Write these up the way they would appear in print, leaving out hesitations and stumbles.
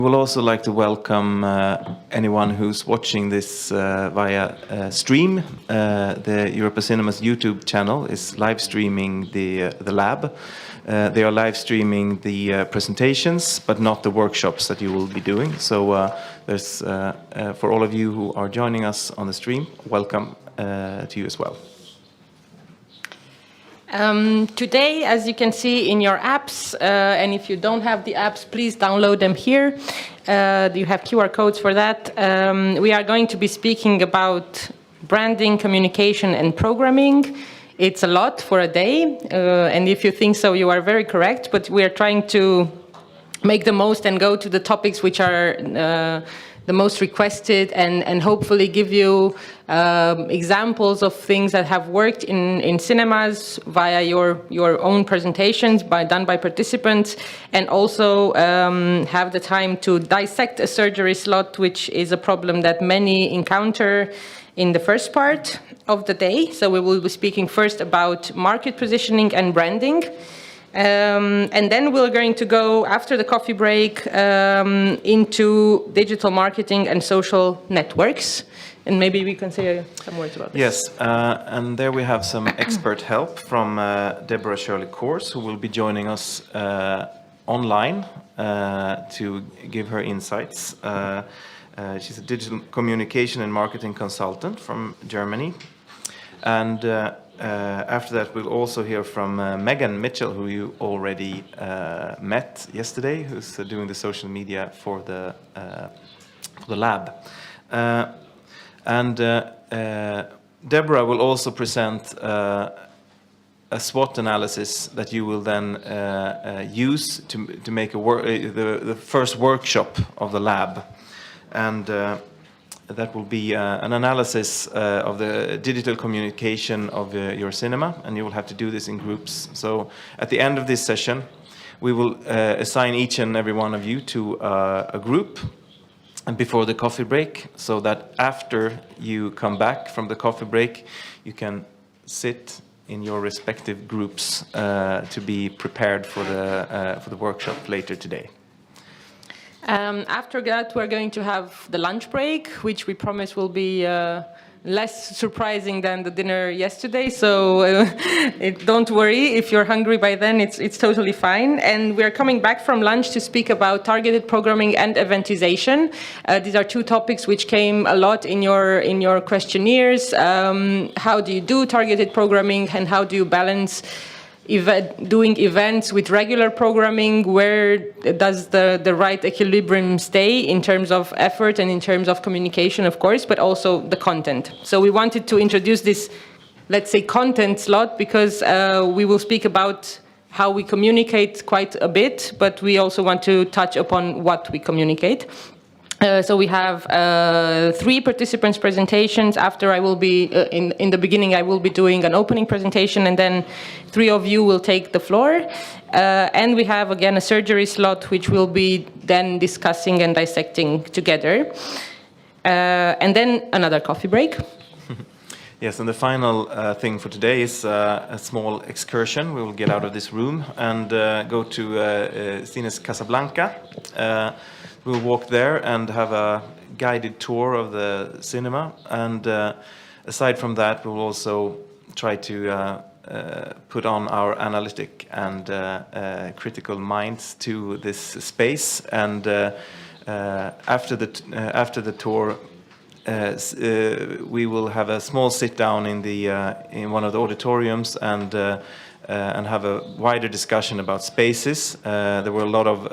We'll also like to welcome anyone who's watching this via stream. The Europa Cinema's YouTube channel is live streaming the lab. They are live streaming the presentations, but not the workshops that you will be doing. So there's for all of you who are joining us on the stream, welcome to you as well. Today, as you can see in your apps, and if you don't have the apps, please download them here. You have QR codes for that. We are going to be speaking about branding, communication, and programming. It's a lot for a day, and if you think so, you are very correct, but we are trying to make the most and go to the topics which are the most requested, and hopefully give you examples of things that have worked in cinemas via your own presentations done by participants, and also have the time to dissect a surgery slot, which is a problem that many encounter in the first part of the day. So we will be speaking first about market positioning and branding. And then we're going to go, after the coffee break, into digital marketing and social networks. And maybe we can say some words about this. Yes, and there we have some expert help from Deborah Shirley Course, who will be joining us online to give her insights. She's a digital communication and marketing consultant from Germany. And after that, we'll also hear from Megan Mitchell, who you already met yesterday, who's doing the social media for the lab. And Deborah will also present a SWOT analysis that you will then use to make the first workshop of the lab. And that will be an analysis of the digital communication of your cinema, and you will have to do this in groups. So at the end of this session, we will assign each and every one of you to a group and before the coffee break, so that after you come back from the coffee break, you can sit in your respective groups to be prepared for the workshop later today. After that, we're going to have the lunch break, which we promise will be less surprising than the dinner yesterday. So don't worry, if you're hungry by then, it's totally fine. And we're coming back from lunch to speak about targeted programming and eventization. These are two topics which came a lot in your questionnaires. How do you do targeted programming, and how do you balance doing events with regular programming? Where does the right equilibrium stay in terms of effort and in terms of communication, of course, but also the content? So we wanted to introduce this, let's say, content slot, because we will speak about how we communicate quite a bit, but we also want to touch upon what we communicate. So we have 3 participants' presentations. After I will be, in the beginning, I will be doing an opening presentation, and then 3 of you will take the floor. And we have, again, a surgery slot, which we'll be then discussing and dissecting together. And then another coffee break. Yes, and the final thing for today is a small excursion. We will get out of this room and go to Cines Casablanca. We'll walk there and have a guided tour of the cinema. And aside from that, we'll also try to put on our analytic and critical minds to this space. And after the tour, we will have a small sit down in one of the auditoriums and have a wider discussion about spaces. There were a lot of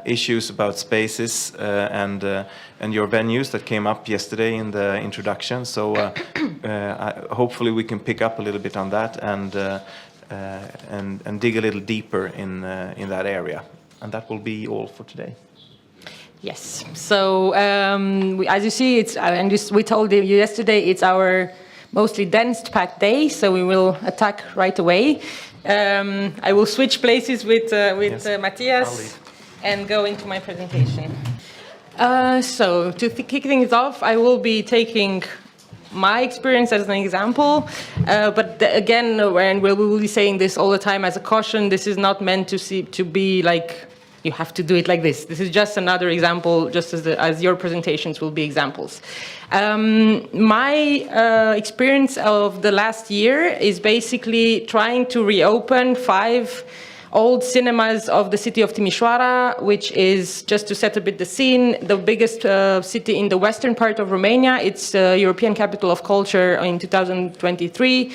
issues about spaces and your venues that came up yesterday in the introduction. So hopefully we can pick up a little bit on that and dig a little deeper in that area. And that will be all for today. Yes. So as you see, we told you yesterday, it's our mostly dense packed day, so we will attack right away. I will switch places with yes, Matthias and go into my presentation. So to kick things off, I will be taking my experience as an example, but again, and we will be saying this all the time as a caution, this is not meant to be like you have to do it like this. This is just another example, just as your presentations will be examples. My experience of the last year is basically trying to reopen 5 old cinemas of the city of Timișoara, which is, just to set a bit the scene, the biggest city in the western part of Romania. It's European Capital of Culture in 2023.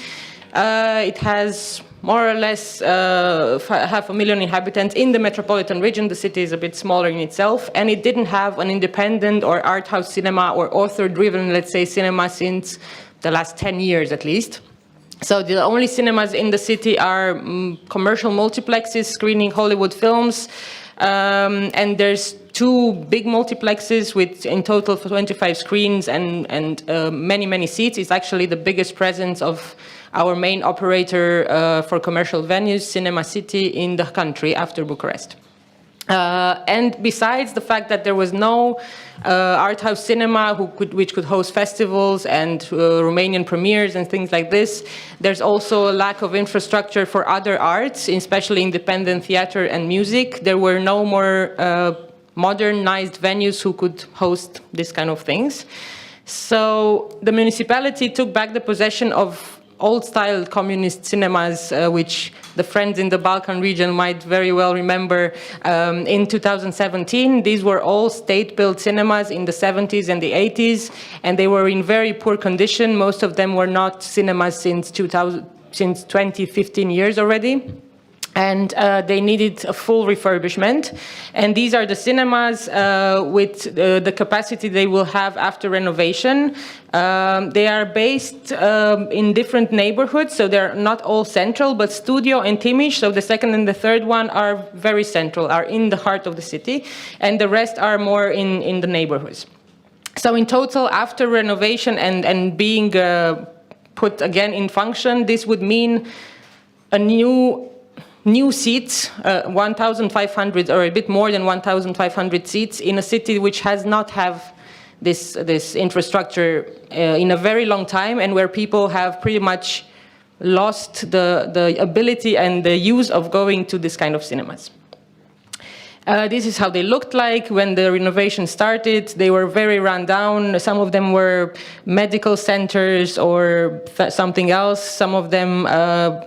It has more or less 500,000 inhabitants in the metropolitan region. The city is a bit smaller in itself, and it didn't have an independent or art house cinema or author-driven, let's say, cinema since the last 10 years at least. So the only cinemas in the city are commercial multiplexes screening Hollywood films, and there's 2 big multiplexes with in total 25 screens and many seats. It's actually the biggest presence of our main operator for commercial venues, Cinema City, in the country after Bucharest. And besides the fact that there was no art house cinema which could host festivals and Romanian premieres and things like this, there's also a lack of infrastructure for other arts, especially independent theater and music. There were no more modernized venues who could host this kind of things. So the municipality took back the possession of old-style communist cinemas, which the friends in the Balkan region might very well remember, in 2017. These were all state-built cinemas in the 70s and the 80s, and they were in very poor condition. Most of them were not cinemas since 20-15 years already. And they needed a full refurbishment. And these are the cinemas with the capacity they will have after renovation. They are based in different neighborhoods, so they're not all central, but Studio and Timiș, so the second and the third one, are very central, are in the heart of the city, and the rest are more in the neighborhoods. So in total, after renovation and being put again in function, this would mean a new seats, 1,500 or a bit more than 1,500 seats in a city which has not have this infrastructure in a very long time, and where people have pretty much lost the ability and the use of going to this kind of cinemas. This is how they looked like when the renovation started. They were very run down. Some of them were medical centers or something else. Some of them,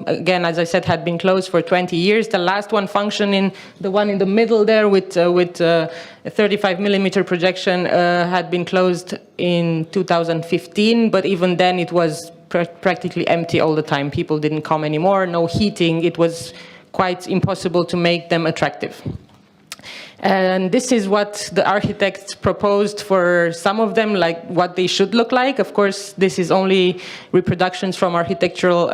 again, as I said, had been closed for 20 years. The last one functioning, the one in the middle there with a 35mm projection, had been closed in 2015, but even then it was practically empty all the time. People didn't come anymore, no heating. It was quite impossible to make them attractive. And this is what the architects proposed for some of them, like what they should look like. Of course, this is only reproductions from architectural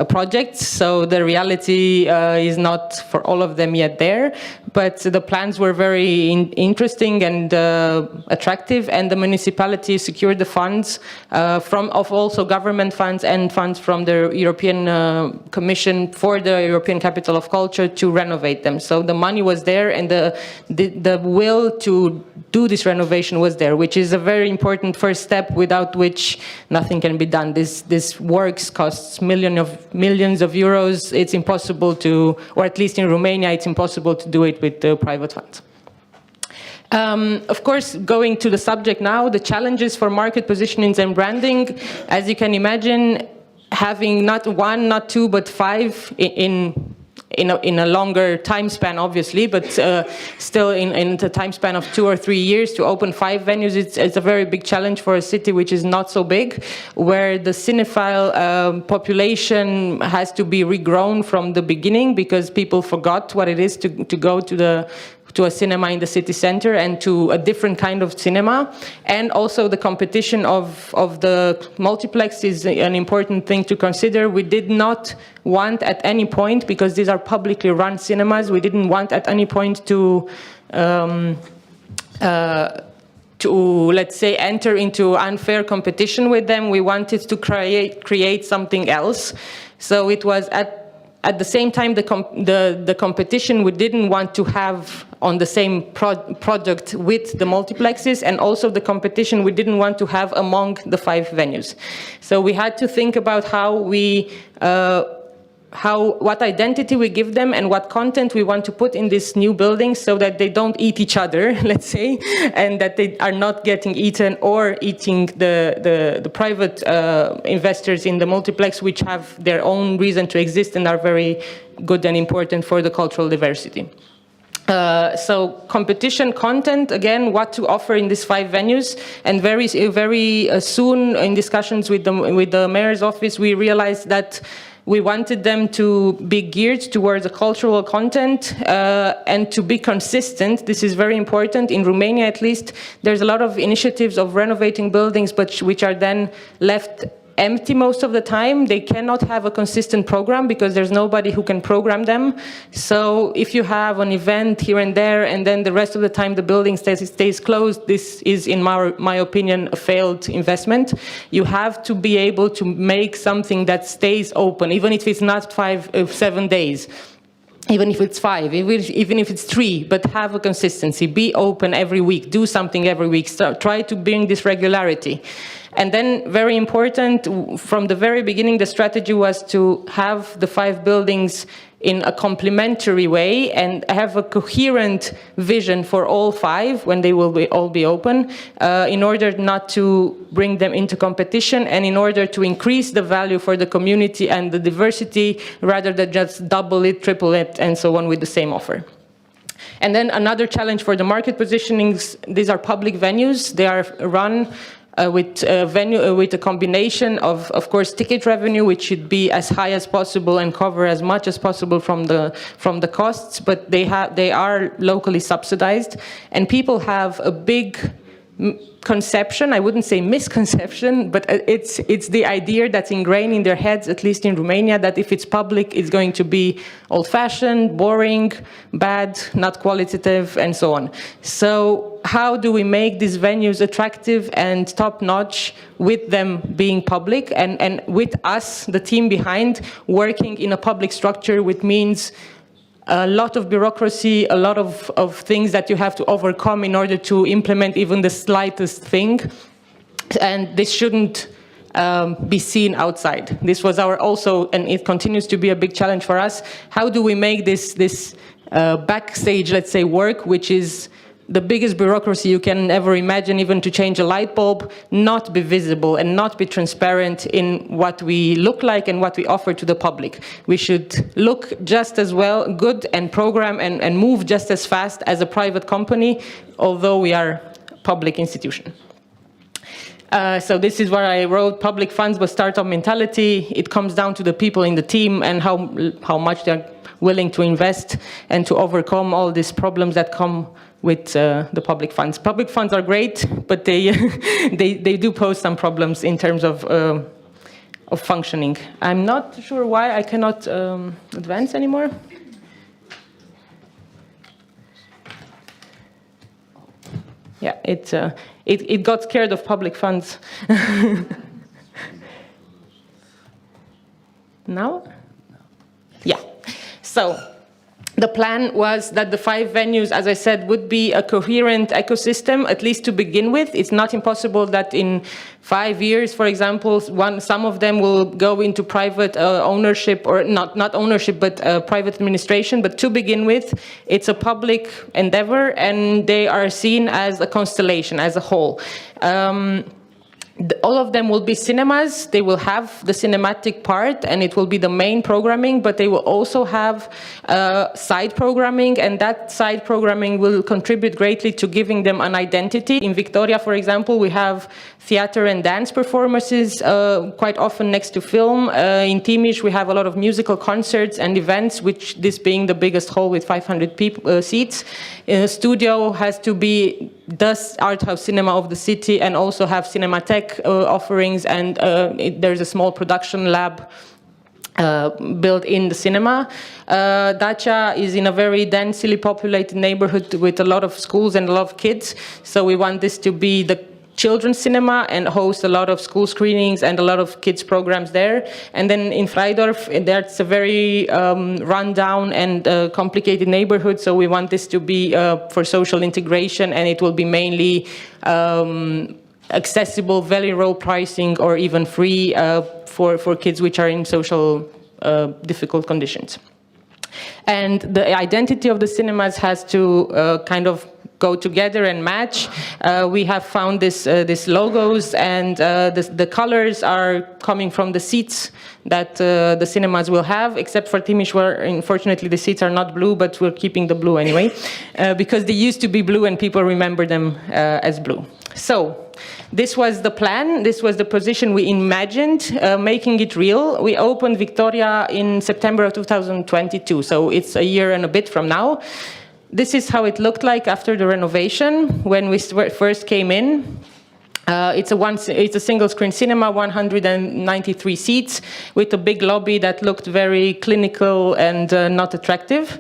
projects, so the reality is not for all of them yet there. But the plans were very interesting and attractive, and the municipality secured the funds of also government funds and funds from the European Commission for the European Capital of Culture to renovate them. So the money was there, and the will to do this renovation was there, which is a very important first step, without which nothing can be done. This works costs millions of euros. It's impossible to, or at least in Romania, it's impossible to do it with private funds. Of course, going to the subject now, the challenges for market positionings and branding, as you can imagine, having not one, not two, but 5 in a longer time span, obviously, but still in the time span of 2 or 3 years to open 5 venues, it's a very big challenge for a city which is not so big, where the cinephile population has to be regrown from the beginning, because people forgot what it is to go to a cinema in the city center and to a different kind of cinema. And also the competition of the multiplex is an important thing to consider. We did not want at any point, because these are publicly run cinemas, we didn't want at any point to let's say, enter into unfair competition with them. We wanted to create something else. So it was at the same time, the competition we didn't want to have on the same product with the multiplexes, and also the competition we didn't want to have among the 5 venues. So we had to think about how we what identity we give them and what content we want to put in this new building so that they don't eat each other, let's say, and that they are not getting eaten or eating the private investors in the multiplex, which have their own reason to exist and are very good and important for the cultural diversity. So competition content, again, what to offer in these 5 venues, and very soon in discussions with the mayor's office, we realized that we wanted them to be geared towards the cultural content and to be consistent. This is very important. In Romania, at least, there's a lot of initiatives of renovating buildings, but which are then left empty most of the time. They cannot have a consistent program because there's nobody who can program them. So if you have an event here and there, and then the rest of the time the building stays closed, this is, in my opinion, a failed investment. You have to be able to make something that stays open, even if it's not 7 days. Even if it's 5, even if it's 3, but have a consistency. Be open every week. Do something every week. Try to bring this regularity. And then, very important, from the very beginning, the strategy was to have the 5 buildings in a complementary way and have a coherent vision for all 5 when they will all be open, in order not to bring them into competition and in order to increase the value for the community and the diversity rather than just double it, triple it, and so on with the same offer. And then another challenge for the market positionings, these are public venues. They are run with a combination of course, ticket revenue, which should be as high as possible and cover as much as possible from the costs, but they are locally subsidized, and people have a big conception, I wouldn't say misconception, but it's the idea that's ingrained in their heads, at least in Romania, that if it's public, it's going to be old-fashioned, boring, bad, not qualitative, and so on. So how do we make these venues attractive and top-notch with them being public and with us, the team behind, working in a public structure, which means a lot of bureaucracy, a lot of things that you have to overcome in order to implement even the slightest thing. And this shouldn't be seen outside. This was our also, and it continues to be a big challenge for us. How do we make this backstage, let's say, work, which is the biggest bureaucracy you can ever imagine, even to change a light bulb, not be visible and not be transparent in what we look like and what we offer to the public. We should look just as well, good, and program and move just as fast as a private company, although we are a public institution. So this is where I wrote public funds but startup mentality. It comes down to the people in the team and how much they're willing to invest and to overcome all these problems that come with the public funds. Public funds are great, but they do pose some problems in terms of functioning. I'm not sure why I cannot advance anymore. Yeah, it got scared of public funds. Now? Yeah. So the plan was that the 5 venues, as I said, would be a coherent ecosystem, at least to begin with. It's not impossible that in 5 years, for example, some of them will go into private ownership, or not ownership, but private administration. But to begin with, it's a public endeavor, and they are seen as a constellation, as a whole. All of them will be cinemas. They will have the cinematic part, and it will be the main programming, but they will also have side programming, and that side programming will contribute greatly to giving them an identity. In Victoria, for example, we have theater and dance performances quite often next to film. In Timiș, we have a lot of musical concerts and events, which this being the biggest hall with 500 seats. Studio has to be the art house cinema of the city and also have Cinematech offerings, and there's a small production lab built in the cinema. Dacia is in a very densely populated neighborhood with a lot of schools and a lot of kids, so we want this to be the children's cinema and host a lot of school screenings and a lot of kids programs there. And then in Freidorf, that's a very run-down and complicated neighborhood, so we want this to be for social integration, and it will be mainly accessible, very low pricing, or even free for kids which are in social difficult conditions. And the identity of the cinemas has to kind of go together and match. We have found these logos, and the colors are coming from the seats that the cinemas will have, except for Timișoara. Unfortunately, the seats are not blue, but we're keeping the blue anyway, because they used to be blue and people remember them as blue. So this was the plan, this was the position we imagined, making it real. We opened Victoria in September of 2022, so it's a year and a bit from now. This is how it looked like after the renovation when we first came in. It's a single-screen cinema, 193 seats, with a big lobby that looked very clinical and not attractive.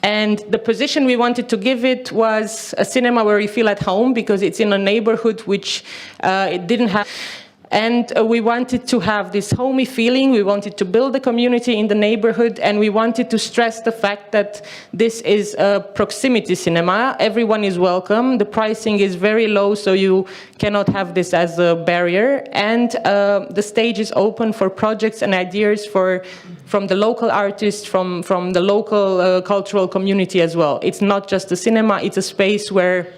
And the position we wanted to give it was a cinema where you feel at home, because it's in a neighborhood which it didn't have. And we wanted to have this homey feeling. We wanted to build a community in the neighborhood, and we wanted to stress the fact that this is a proximity cinema. Everyone is welcome. The pricing is very low, so you cannot have this as a barrier. And the stage is open for projects and ideas from the local artists, from the local cultural community as well. It's not just a cinema, it's a space where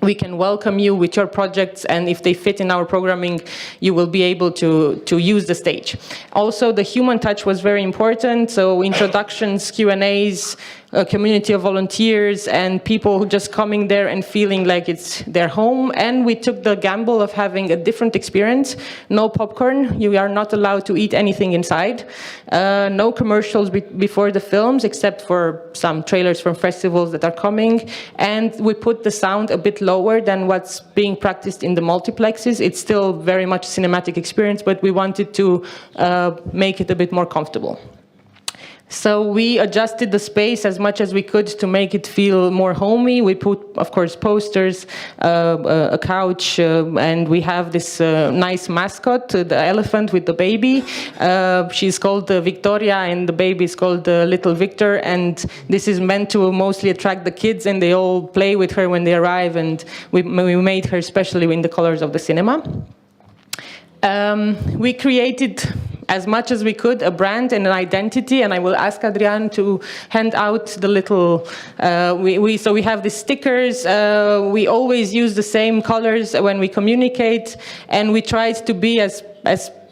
we can welcome you with your projects, and if they fit in our programming, you will be able to use the stage. Also, the human touch was very important, so introductions, Q&As, a community of volunteers, and people who just coming there and feeling like it's their home. And we took the gamble of having a different experience. No popcorn, you are not allowed to eat anything inside. No commercials before the films, except for some trailers from festivals that are coming. And we put the sound a bit lower than what's being practiced in the multiplexes. It's still very much a cinematic experience, but we wanted to make it a bit more comfortable. So we adjusted the space as much as we could to make it feel more homey. We put, of course, posters, a couch, and we have this nice mascot, the elephant with the baby. She's called Victoria, and the baby is called Little Victor, and this is meant to mostly attract the kids, and they all play with her when they arrive, and we made her especially in the colors of the cinema. We created, as much as we could, a brand and an identity, and I will ask Adrian to hand out the little, so we have the stickers, we always use the same colors when we communicate, and we tried to be as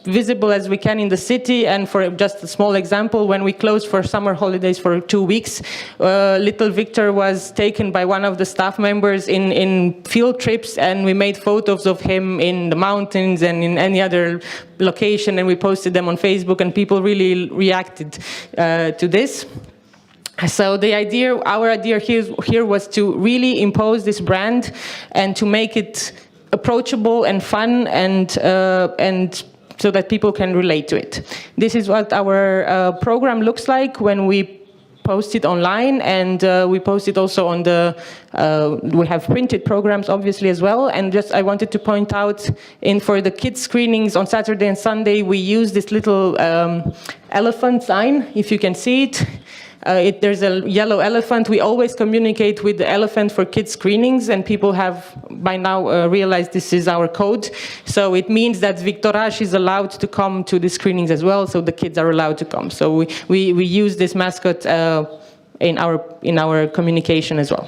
visible as we can in the city. And for just a small example, when we closed for summer holidays for 2 weeks, little Victor was taken by one of the staff members in field trips, and we made photos of him in the mountains and in any other location, and we posted them on Facebook, and people really reacted to this. So the idea, our idea here was to really impose this brand and to make it approachable and fun, and so that people can relate to it. This is what our program looks like when we post it online, and we post it also on the, we have printed programs obviously as well. And just I wanted to point out, for the kids screenings on Saturday and Sunday, we use this little elephant sign, if you can see it. There's a yellow elephant. We always communicate with the elephant for kids screenings, and people have by now realized this is our code. So it means that Victoraș is allowed to come to the screenings as well, so the kids are allowed to come. So we use this mascot in our communication as well.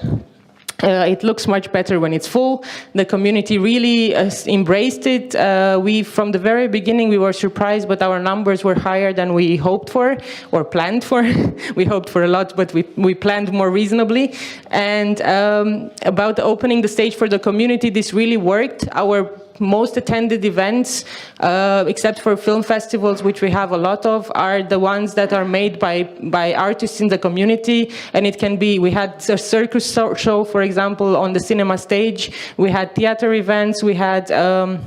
It looks much better when it's full. The community really embraced it. From the very beginning, we were surprised, but our numbers were higher than we hoped for or planned for. We hoped for a lot, but we planned more reasonably. And about opening the stage for the community, this really worked. Our most attended events, except for film festivals, which we have a lot of, are the ones that are made by artists in the community. And it can be, we had a circus show, for example, on the cinema stage. We had theater events. We had a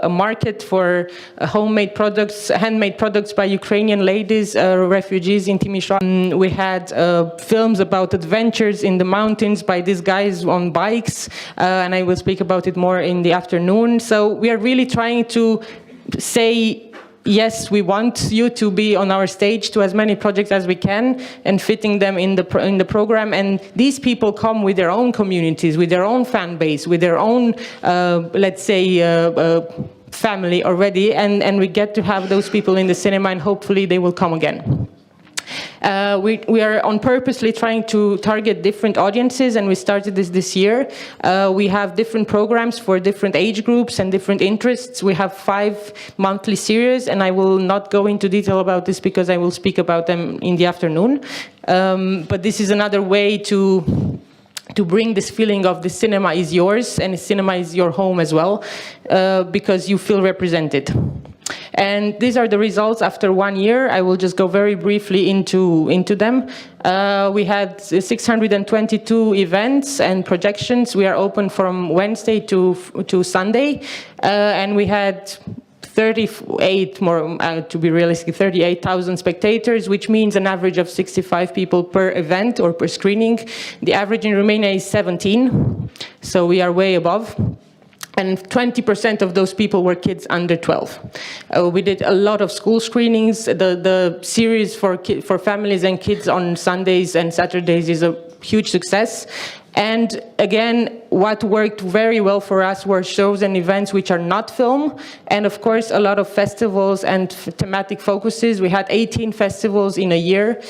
market for homemade products, handmade products by Ukrainian ladies, refugees in Timișoara. We had films about adventures in the mountains by these guys on bikes, and I will speak about it more in the afternoon. So we are really trying to say, yes, we want you to be on our stage to as many projects as we can, and fitting them in the program. And these people come with their own communities, with their own fan base, with their own, let's say, family already, and we get to have those people in the cinema, and hopefully they will come again. We are on purposely trying to target different audiences, and we started this year. We have different programs for different age groups and different interests. We have 5 monthly series, and I will not go into detail about this because I will speak about them in the afternoon. But this is another way to bring this feeling of the cinema is yours and the cinema is your home as well, because you feel represented. And these are the results after 1 year. I will just go very briefly into them. We had 622 events and projections. We are open from Wednesday to Sunday, and we had 38 more, to be realistic, 38,000 spectators, which means an average of 65 people per event or per screening. The average in Romania is 17, so we are way above. And 20% of those people were kids under 12. We did a lot of school screenings. The series for families and kids on Sundays and Saturdays is a huge success. And again, what worked very well for us were shows and events which are not film, and of course a lot of festivals and thematic focuses. We had 18 festivals in a year,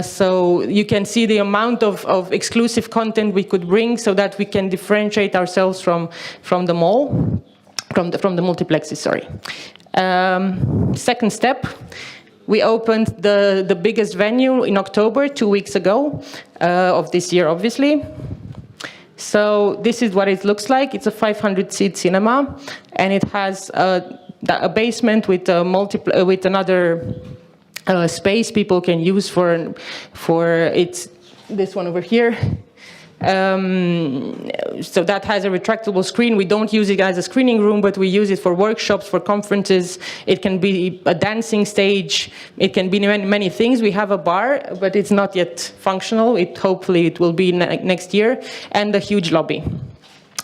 so you can see the amount of exclusive content we could bring so that we can differentiate ourselves from the mall, from the multiplexes, sorry. Second step. We opened the biggest venue in October, 2 weeks ago, of this year, obviously. So this is what it looks like. It's a 500-seat cinema, and it has a basement with another space people can use for it's this one over here. So that has a retractable screen. We don't use it as a screening room, but we use it for workshops, for conferences. It can be a dancing stage. It can be many things. We have a bar, but it's not yet functional. Hopefully it will be next year, and a huge lobby.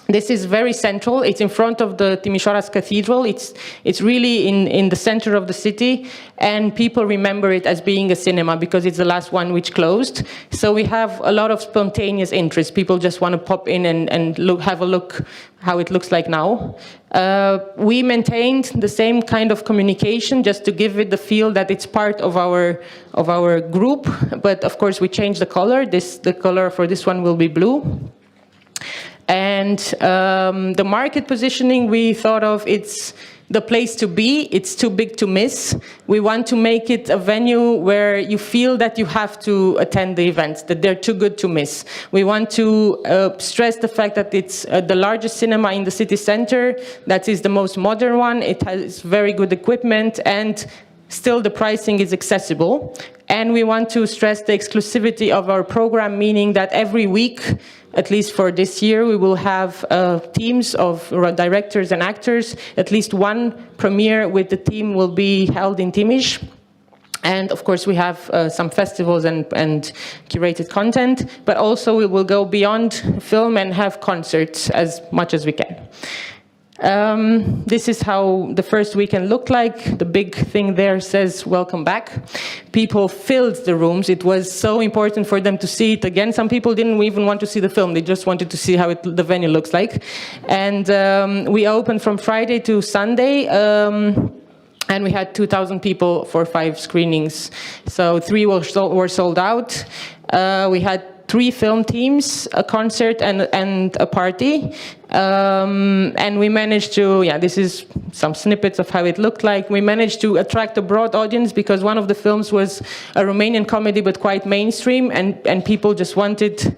This is very central. It's in front of the Timișoara's cathedral. It's really in the center of the city, and people remember it as being a cinema because it's the last one which closed. So we have a lot of spontaneous interest. People just want to pop in and have a look how it looks like now. We maintained the same kind of communication just to give it the feel that it's part of our group. But of course we changed the color. The color for this one will be blue. And the market positioning, we thought of it's the place to be. It's too big to miss. We want to make it a venue where you feel that you have to attend the events, that they're too good to miss. We want to stress the fact that it's the largest cinema in the city center, that is the most modern one. It has very good equipment, and still the pricing is accessible. And we want to stress the exclusivity of our program, meaning that every week, at least for this year, we will have teams of directors and actors. At least one premiere with the team will be held in Timiș. And of course we have some festivals and curated content, but also we will go beyond film and have concerts as much as we can. This is how the first weekend looked like. The big thing there says, "Welcome back." People filled the rooms. It was so important for them to see it again. Some people didn't even want to see the film. They just wanted to see how the venue looks like. And we opened from Friday to Sunday. And we had 2,000 people for 5 screenings. So 3 were sold out. We had 3 film teams, a concert and a party. And we managed to, this is some snippets of how it looked like. We managed to attract a broad audience because one of the films was a Romanian comedy, but quite mainstream, and people just wanted.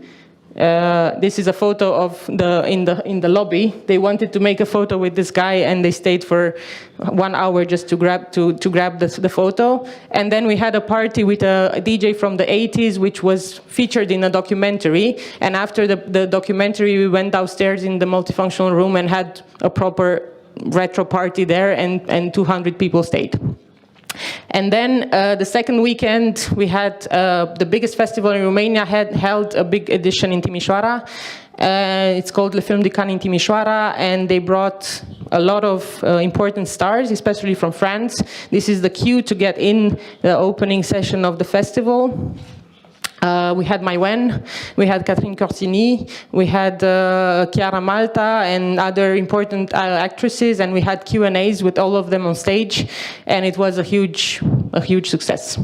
This is a photo of in the lobby. They wanted to make a photo with this guy, and they stayed for 1 hour just to grab the photo. And then we had a party with a DJ from the 80s, which was featured in a documentary. And after the documentary, we went downstairs in the multifunctional room and had a proper retro party there, and 200 people stayed. And then the second weekend, we had the biggest festival in Romania held a big edition in Timișoara. It's called Le Film de Cannes in Timișoara, and they brought a lot of important stars, especially from France. This is the queue to get in the opening session of the festival. We had Maïwen, we had Catherine Corsini, we had Chiara Malta and other important actresses, and we had Q&As with all of them on stage, and it was a huge success.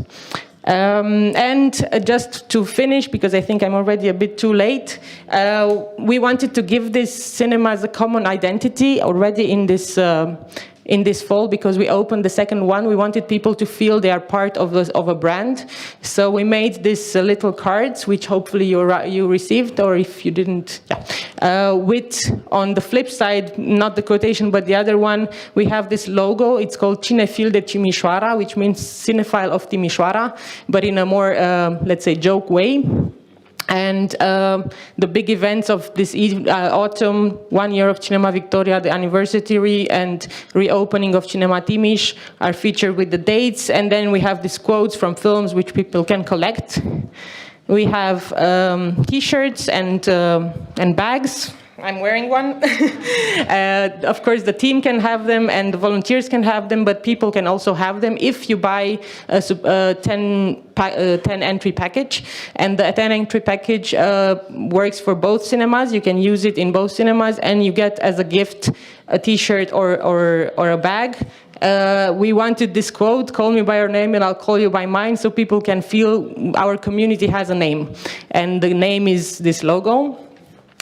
And just to finish, because I think I'm already a bit too late, we wanted to give this cinema as a common identity already in this fall, because we opened the second one. We wanted people to feel they are part of a brand. So we made these little cards, which hopefully you received, or if you didn't, with, on the flip side, not the quotation, but the other one, we have this logo. It's called Cinefil de Timișoara, which means cinephile of Timișoara, but in a more, let's say, joke way. And the big events of this autumn, 1 year of Cinema Victoria, the anniversary and reopening of Cinema Timiș are featured with the dates. And then we have these quotes from films which people can collect. We have T-shirts and bags. I'm wearing one. Of course, the team can have them and the volunteers can have them, but people can also have them if you buy a 10 entry package. And the 10 entry package works for both cinemas. You can use it in both cinemas, and you get as a gift a T-shirt or a bag. We wanted this quote, "Call me by your name and I'll call you by mine," so people can feel our community has a name. And the name is this logo.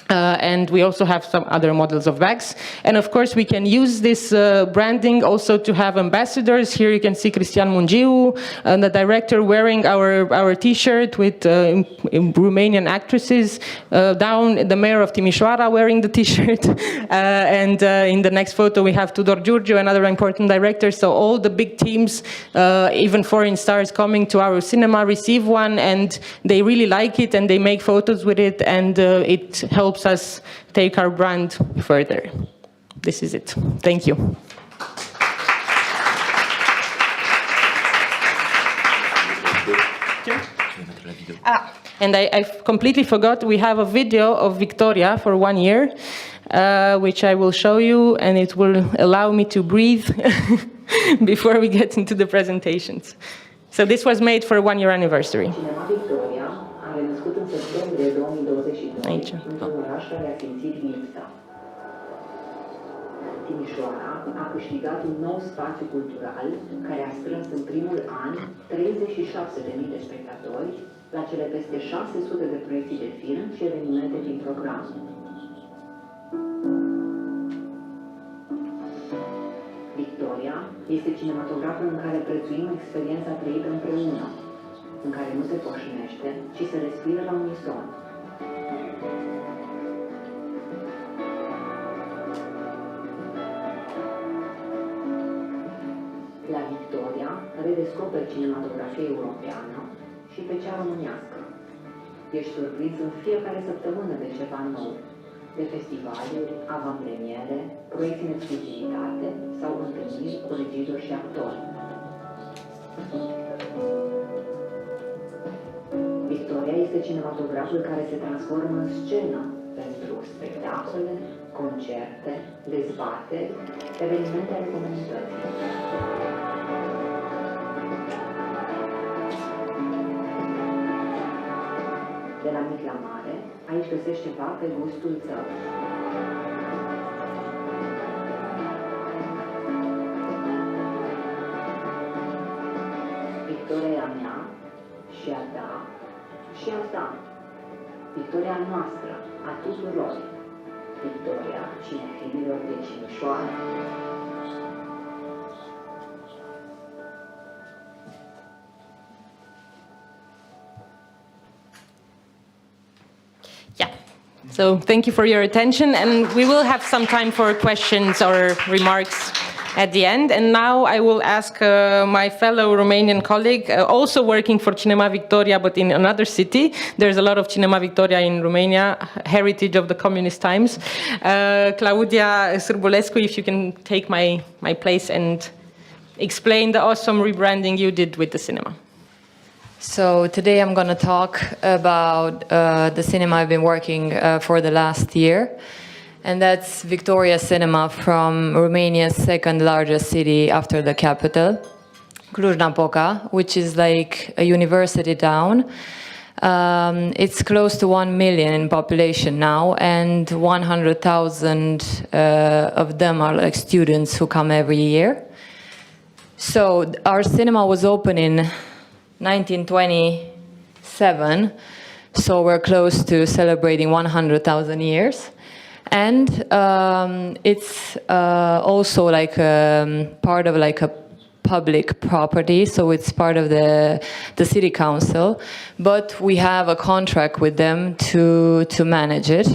And we also have some other models of bags. And of course, we can use this branding also to have ambassadors. Here you can see Cristian Mungiu, the director, wearing our T-shirt with Romanian actresses. Down, the mayor of Timișoara wearing the T-shirt. And in the next photo, we have Tudor Giurgiu, another important director. So all the big teams, even foreign stars coming to our cinema, receive one, and they really like it, and they make photos with it, and it helps us take our brand further. This is it. Thank you. And I completely forgot, we have a video of Victoria for 1 year, which I will show you, and it will allow me to breathe before we get into the presentations. So this was made for a 1 year anniversary. Aici. Într-un oraș care a simțit lipsa. Timișoara a câștigat un nou spațiu cultural care a strâns în primul an 36.000 de spectatori la cele peste 600 de proiecții de film și evenimente din program. Victoria este cinematograful în care prețuim experiența trăită împreună, în care nu se poșnește, ci se respiră la unison. La Victoria redescoperi cinematografia europeană și pe cea românească. Ești surprins în fiecare săptămână de ceva nou, de festivaluri, avantpremiere, proiecte în exclusivitate sau întâlniri cu regizori și actori. Victoria este cinematograful care se transformă în scenă pentru spectacole, concerte, dezbateri, evenimente ale comunității. De la mic la mare, aici găsești ceva pe gustul tău. Victoria e a mea și a ta și a ta. Victoria noastră, a tuturor. Victoria cinefililor de Timișoara. Yeah. So thank you for your attention, and we will have some time for questions or remarks at the end. And now I will ask my fellow Romanian colleague, also working for Cinema Victoria, but in another city. There's a lot of Cinema Victoria in Romania, heritage of the communist times. Claudia Sirbulescu, if you can take my place and explain the awesome rebranding you did with the cinema. So today I'm going to talk about the cinema I've been working for the last year, and that's Victoria Cinema from Romania's second largest city after the capital, Cluj-Napoca, which is like a university town. It's close to 1 million in population now, and 100,000 of them are like students who come every year. So our cinema was open in 1927, so we're close to celebrating 100,000 years. And it's also like part of like a public property, so it's part of the city council, but we have a contract with them to manage it.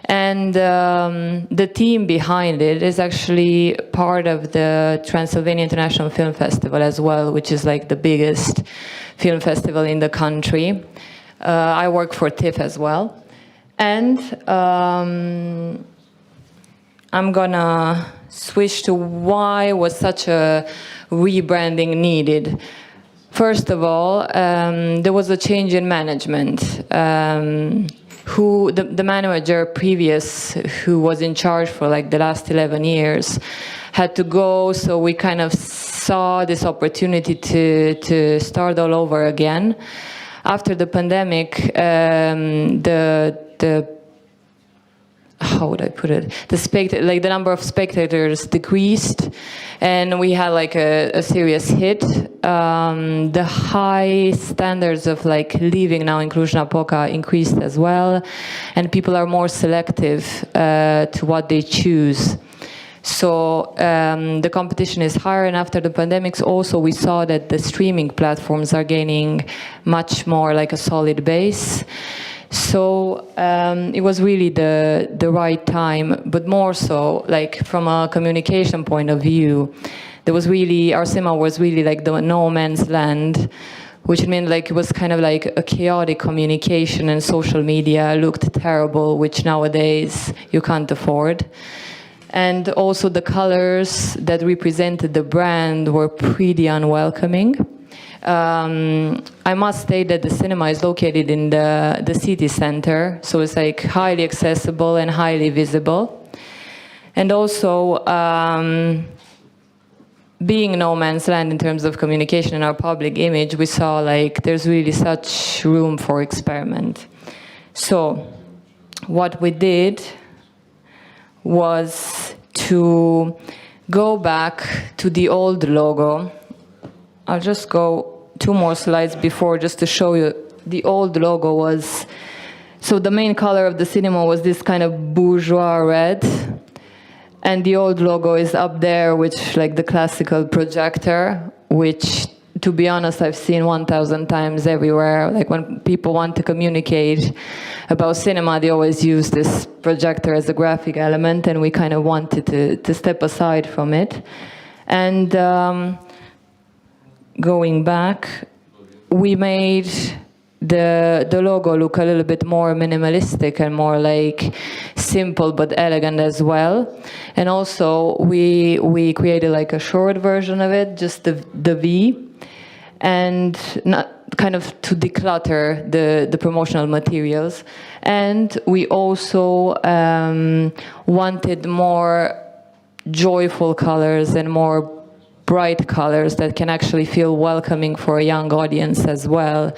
And the team behind it is actually part of the Transylvania International Film Festival as well, which is like the biggest film festival in the country. I work for TIFF as well. And I'm gonna switch to why was such a rebranding needed. First of all, there was a change in management. The manager previous, who was in charge for like the last 11 years, had to go, so we kind of saw this opportunity to start all over again. After the pandemic, how would I put it? The number of spectators decreased, and we had like a serious hit. The high standards of like living now in Cluj-Napoca increased as well, and people are more selective to what they choose. So the competition is higher, and after the pandemics also we saw that the streaming platforms are gaining much more like a solid base. So it was really the right time, but more so like from a communication point of view, our cinema was really like the no man's land, which meant like it was kind of like a chaotic communication, and social media looked terrible, which nowadays you can't afford. And also the colors that represented the brand were pretty unwelcoming. I must state that the cinema is located in the city center, so it's like highly accessible and highly visible. And also, being no man's land in terms of communication and our public image, we saw like there's really such room for experiment. So what we did was to go back to the old logo. I'll just go 2 more slides before just to show you. The old logo was, so the main color of the cinema was this kind of bourgeois red, and the old logo is up there, which like the classical projector, which to be honest I've seen 1,000 times everywhere. Like when people want to communicate about cinema, they always use this projector as a graphic element, and we kind of wanted to step aside from it. And going back, we made the logo look a little bit more minimalistic and more like simple but elegant as well. And also we created like a short version of it, just the V, and not kind of to declutter the promotional materials. And we also wanted more joyful colors and more bright colors that can actually feel welcoming for a young audience as well,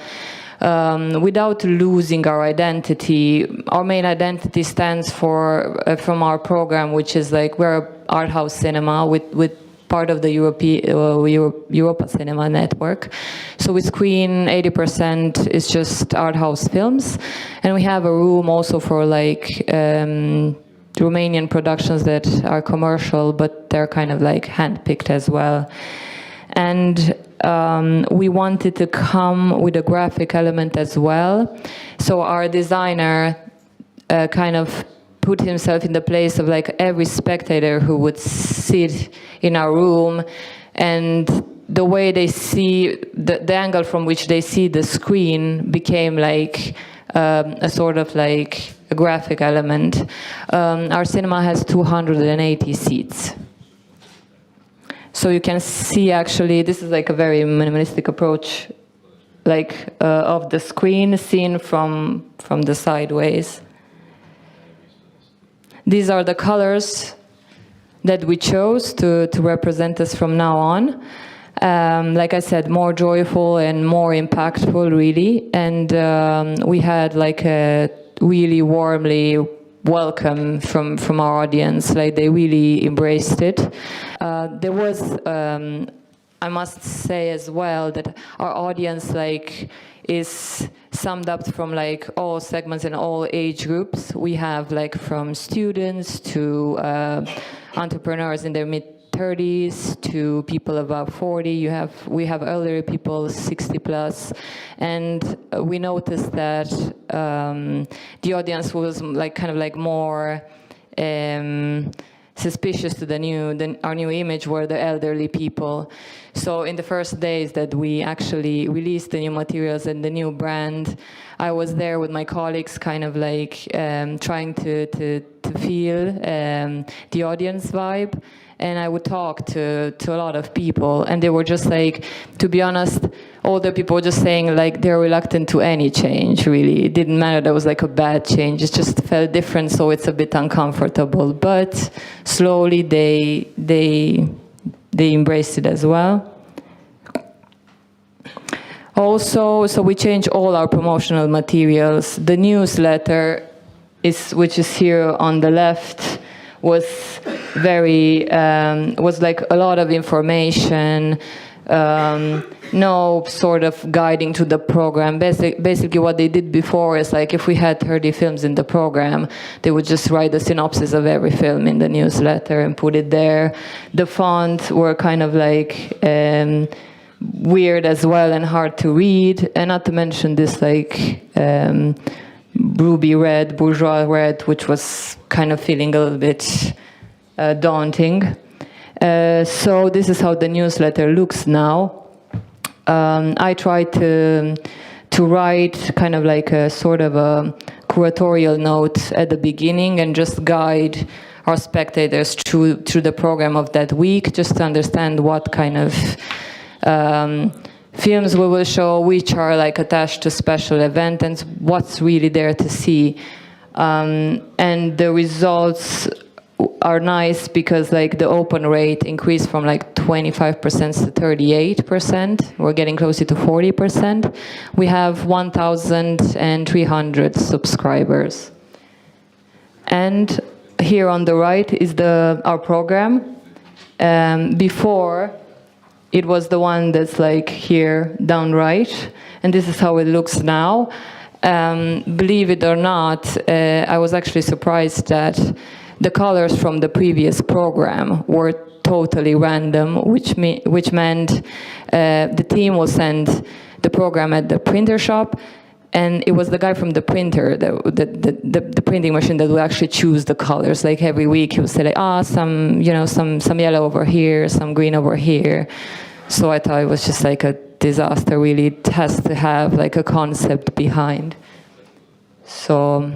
without losing our identity. Our main identity stands for from our program, which is like we're an art house cinema with part of the Europa Cinema Network. So we screen 80% is just art house films, and we have a room also for like Romanian productions that are commercial, but they're kind of like handpicked as well. And we wanted to come with a graphic element as well. So our designer kind of put himself in the place of like every spectator who would sit in our room, and the way they see, the angle from which they see the screen became like a sort of like a graphic element. Our cinema has 280 seats. So you can see actually, this is like a very minimalistic approach, like of the screen seen from the sideways. These are the colors that we chose to represent us from now on. Like I said, more joyful and more impactful, really. And we had like a really warmly welcome from our audience. Like they really embraced it. There was, I must say as well, that our audience like is summed up from like all segments and all age groups. We have like from students to entrepreneurs in their mid-30s to people above 40. We have elderly people 60 plus, and we noticed that the audience was like kind of like more suspicious to our new image were the elderly people. So in the first days that we actually released the new materials and the new brand, I was there with my colleagues kind of like trying to feel the audience vibe. And I would talk to a lot of people, and they were just like, to be honest, older people were just saying like they're reluctant to any change, really. It didn't matter that was like a bad change, it just felt different, so it's a bit uncomfortable. But slowly they embraced it as well. Also, so we changed all our promotional materials. The newsletter, which is here on the left, was was like a lot of information, no sort of guiding to the program. Basically what they did before is like if we had 30 films in the program, they would just write a synopsis of every film in the newsletter and put it there. The fonts were kind of like weird as well and hard to read, and not to mention this like ruby red, bourgeois red, which was kind of feeling a little bit daunting. So this is how the newsletter looks now. I tried to write kind of like a sort of a curatorial note at the beginning and just guide our spectators through the program of that week, just to understand what kind of films we will show, which are like attached to special event, and what's really there to see. And the results are nice because like the open rate increased from like 25% to 38%. We're getting closer to 40%. We have 1,300 subscribers. And here on the right is our program. Before, it was the one that's like here down right, and this is how it looks now. Believe it or not, I was actually surprised that the colors from the previous program were totally random, which meant the team will send the program at the printer shop, and it was the guy from the printer, the printing machine, that would actually choose the colors. Like every week he would say like, some yellow over here, some green over here. So I thought it was just like a disaster, really. It has to have like a concept behind. So,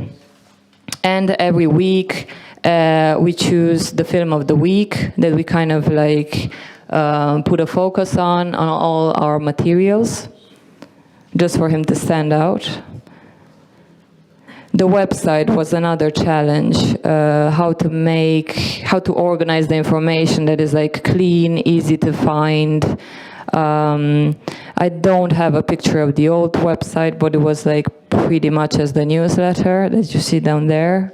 and every week we choose the film of the week that we kind of like put a focus on all our materials, just for him to stand out. The website was another challenge, how to organize the information that is like clean, easy to find. I don't have a picture of the old website, but it was like pretty much as the newsletter that you see down there.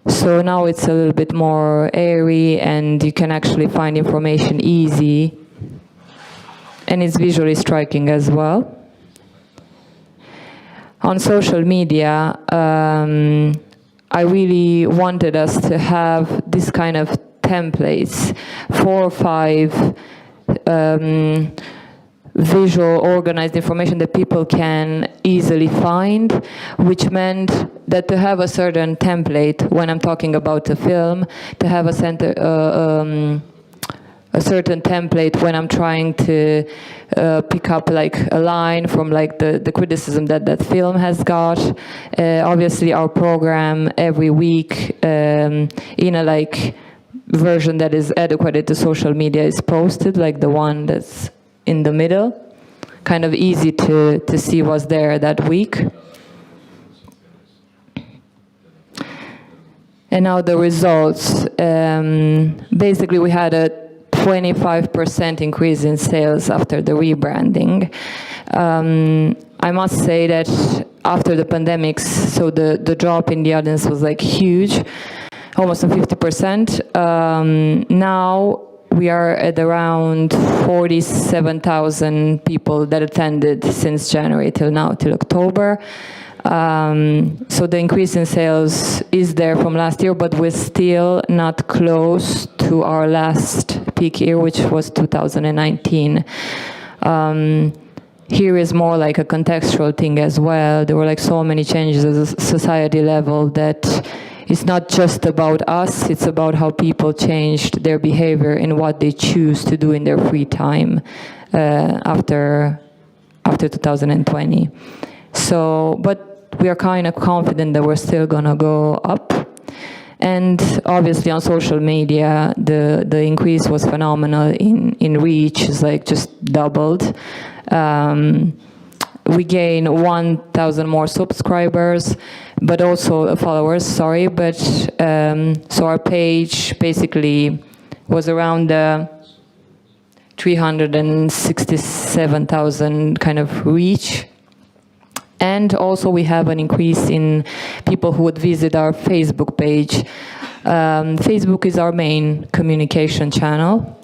So now it's a little bit more airy, and you can actually find information easy, and it's visually striking as well. On social media, I really wanted us to have this kind of templates, 4 or 5 visual organized information that people can easily find, which meant that to have a certain template when I'm talking about a film, to have a certain template when I'm trying to pick up like a line from like the criticism that film has got. Obviously our program every week in a like version that is adequate to social media is posted, like the one that's in the middle, kind of easy to see what's there that week. And now the results. Basically we had a 25% increase in sales after the rebranding. I must say that after the pandemics, so the drop in the audience was like huge, almost 50%. Now we are at around 47,000 people that attended since January till now, till October. So the increase in sales is there from last year, but we're still not close to our last peak year, which was 2019. Here is more like a contextual thing as well. There were like so many changes at the society level that it's not just about us, it's about how people changed their behavior and what they choose to do in their free time after 2020. So, but we are kind of confident that we're still gonna go up. And obviously on social media, the increase was phenomenal in reach, it's like just doubled. We gained 1,000 more subscribers, but also followers, sorry, but so our page basically was around 367,000 kind of reach. And also we have an increase in people who would visit our Facebook page. Facebook is our main communication channel.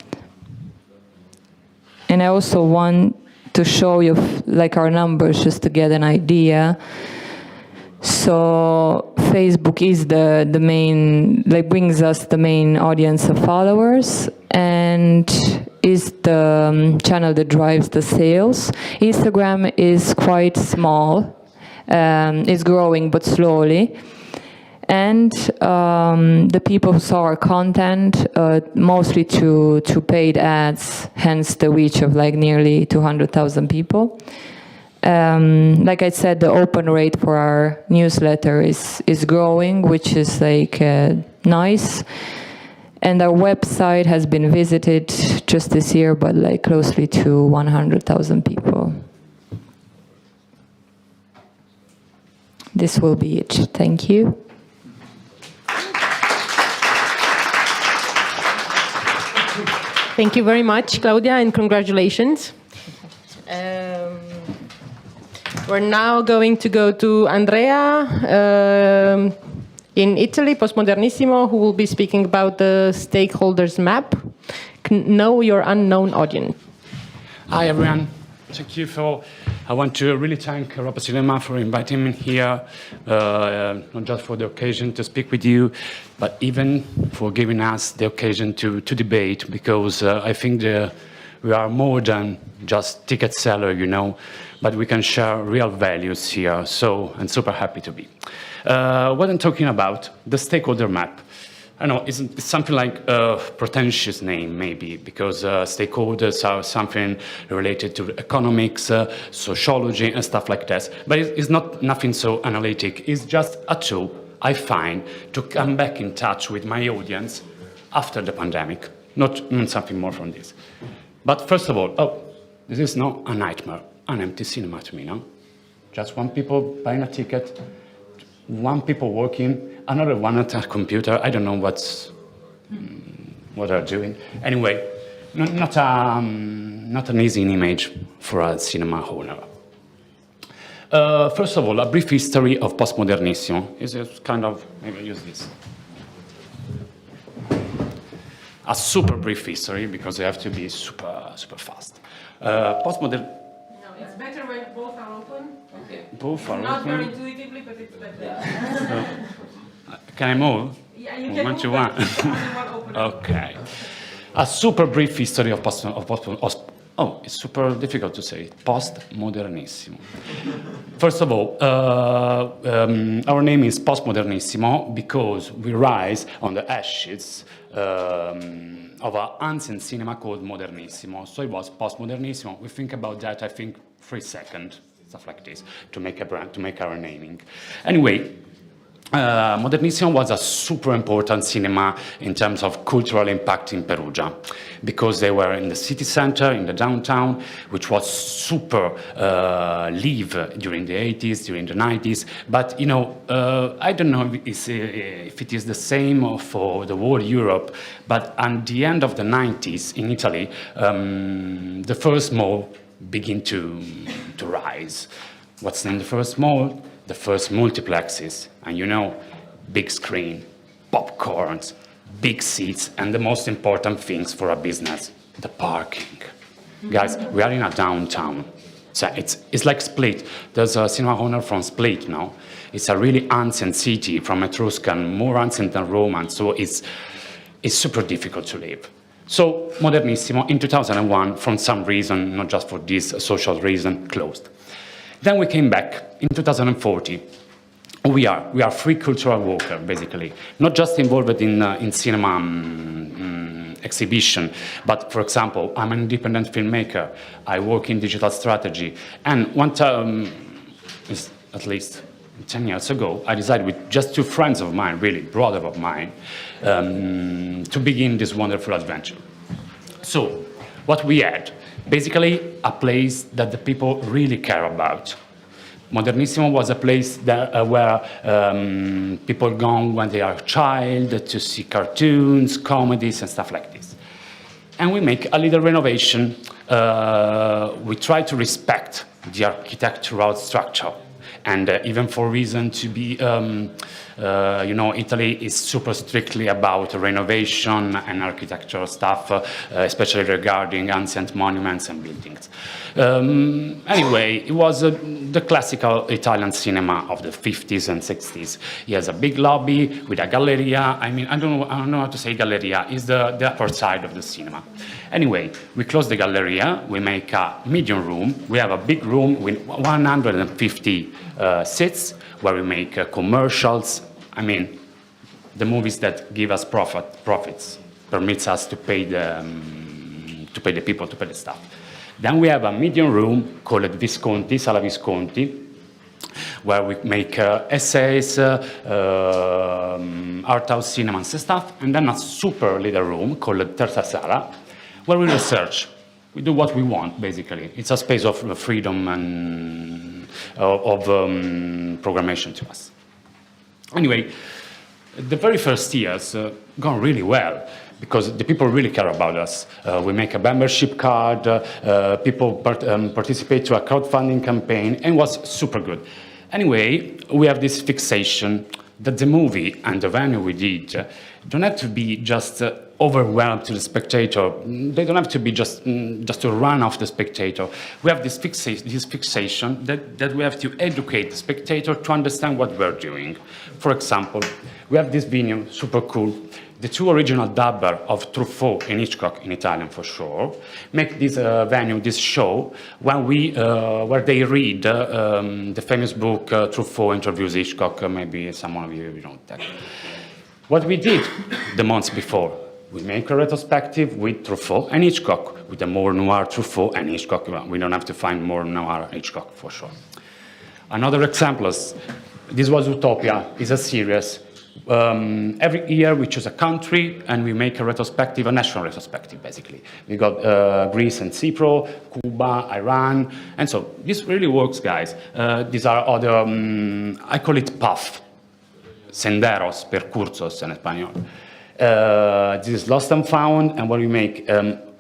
And I also want to show you like our numbers just to get an idea. So Facebook is the main, like brings us the main audience of followers and is the channel that drives the sales. Instagram is quite small, it's growing but slowly. And the people who saw our content, mostly through paid ads, hence the reach of like nearly 200,000 people. Like I said, the open rate for our newsletter is growing, which is like nice. And our website has been visited just this year, but like closely to 100,000 people. This will be it. Thank you. Thank you very much, Claudia, and congratulations. We're now going to go to Andrea in Italy, Postmodernissimo, who will be speaking about the stakeholders map. Know your unknown audience. Hi, everyone. Thank you for. I want to really thank Europa Cinema for inviting me here, not just for the occasion to speak with you, but even for giving us the occasion to debate, because I think we are more than just ticket seller, you know, but we can share real values here. So I'm super happy to be. What I'm talking about, the stakeholder map. I know it's something like a pretentious name, maybe, because stakeholders are something related to economics, sociology, and stuff like that. But it's not nothing so analytic. It's just a tool I find to come back in touch with my audience after the pandemic. Not something more from this. But first of all, this is not a nightmare, an empty cinema to me, no? Just one people buying a ticket, one people working, another one at a computer. I don't know what they're doing. Anyway, not an easy image for a cinema owner. First of all, a brief history of Postmodernissimo. Is it kind of, maybe I'll use this. A super brief history, because I have to be super fast. Postmodern. No, it's better when both are open. Okay. Both are Not open. very intuitively, but it's better. Can I move? Yeah, you can One move, to one. but only one open. Okay. A super brief history of it's super difficult to say. Postmodernissimo. First of all, our name is Postmodernissimo because we rise on the ashes of an ancient cinema called Modernissimo. So it was Postmodernissimo. We think about that, I think, 3 seconds, stuff like this, to make a brand, to make our naming. Anyway, Modernissimo was a super important cinema in terms of cultural impact in Perugia, because they were in the city center, in the downtown, which was super live during the 80s, during the 90s. But, you know, I don't know if it is the same for the whole Europe, but at the end of the 90s in Italy, the first mall began to rise. What's in the first mall? The first multiplexes, and you know, big screen, popcorns, big seats, and the most important things for a business, the parking. Guys, we are in a downtown, so it's like Split. There's a cinema owner from Split now. It's a really ancient city from Etruscan, more ancient than Roman, so it's super difficult to live. So Modernissimo in 2001, from some reason, not just for this social reason, closed. Then we came back in 2040. We are free cultural worker, basically, not just involved in cinema exhibition, but for example, I'm an independent filmmaker. I work in digital strategy, and one time, at least 10 years ago, I decided with just two friends of mine, really brother of mine, to begin this wonderful adventure. So, what we had. Basically, a place that the people really care about. Modernissimo was a place that, where people go when they are a child to see cartoons, comedies, and stuff like this. And we make a little renovation. We try to respect the architectural structure. And even for reason to be, you know, Italy is super strictly about renovation and architectural stuff, especially regarding ancient monuments and buildings. Anyway, it was the classical Italian cinema of the 50s and 60s. He has a big lobby with a galleria. I mean, I don't know how to say galleria. It's the upper side of the cinema. Anyway, we close the galleria. We make a medium room. We have a big room with 150 seats where we make commercials. I mean, the movies that give us profits, permits us to pay the people, to pay the staff. Then we have a medium room called Visconti, Sala Visconti, where we make essays, art house cinemas and stuff, and then a super little room called Terza Sala, where we research. We do what we want, basically. It's a space of freedom and of programmation to us. Anyway, the very first years gone really well, because the people really care about us. We make a membership card, people participate to a crowdfunding campaign, and it was super good. Anyway, we have this fixation that the movie and the venue we did don't have to be just overwhelmed to the spectator. They don't have to be just to run off the spectator. We have this fixation that we have to educate the spectator to understand what we're doing. For example, we have this venue, super cool. The two original dubber of Truffaut and Hitchcock, in Italian for sure, make this venue, this show, where they read the famous book Truffaut Interviews Hitchcock. Maybe some of you know that. What we did the months before, we make a retrospective with Truffaut and Hitchcock, with a more noir Truffaut and Hitchcock. We don't have to find more noir Hitchcock for sure. Another example is, this was Utopia, it's a series. Every year we choose a country and we make a retrospective, a national retrospective basically. We got Greece and Cyprus, Cuba, Iran, and so this really works, guys. These are other, I call it PAF, senderos, percursos in Espanol. This is Lost and Found, and what we make,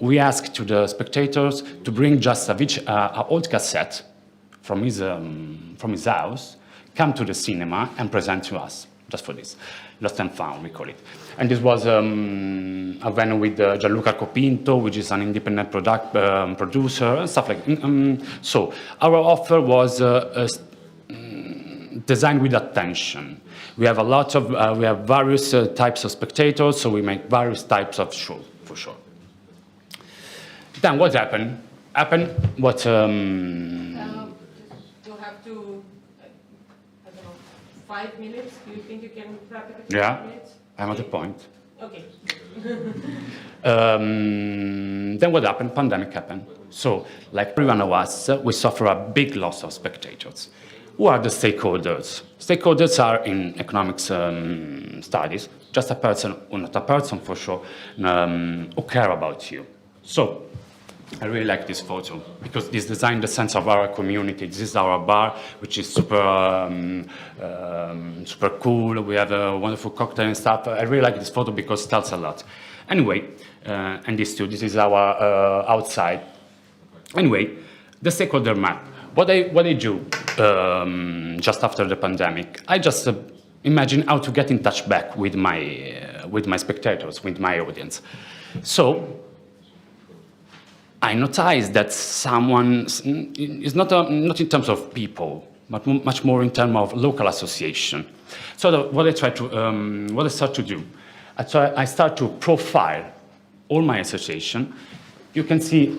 we ask to the spectators to bring just a old cassette from his house, come to the cinema and present to us, just for this. Lost and Found, we call it. And this was a venue with Gianluca Copinto, which is an independent producer, and stuff like that. So our offer was designed with attention. We have we have various types of spectators, so we make various types of show, for sure. Then what happened? What? You'll have to, I don't know, 5 minutes. Do you think you can wrap it in 5 minutes? I'm at the point. Okay. Then what happened? Pandemic happened. So, like every one of us, we suffer a big loss of spectators. Who are the stakeholders? Stakeholders are in economics studies, just a person, or not a person for sure, who care about you. So, I really like this photo because this designed the sense of our community. This is our bar, which is super cool. We have a wonderful cocktail and stuff. I really like this photo because it tells a lot. Anyway, and this too, this is our outside. Anyway, the stakeholder map. What I do just after the pandemic, I just imagine how to get in touch back with my spectators, with my audience. So I noticed that someone is not in terms of people, but much more in terms of local association. So what I start to do, I start to profile all my association. You can see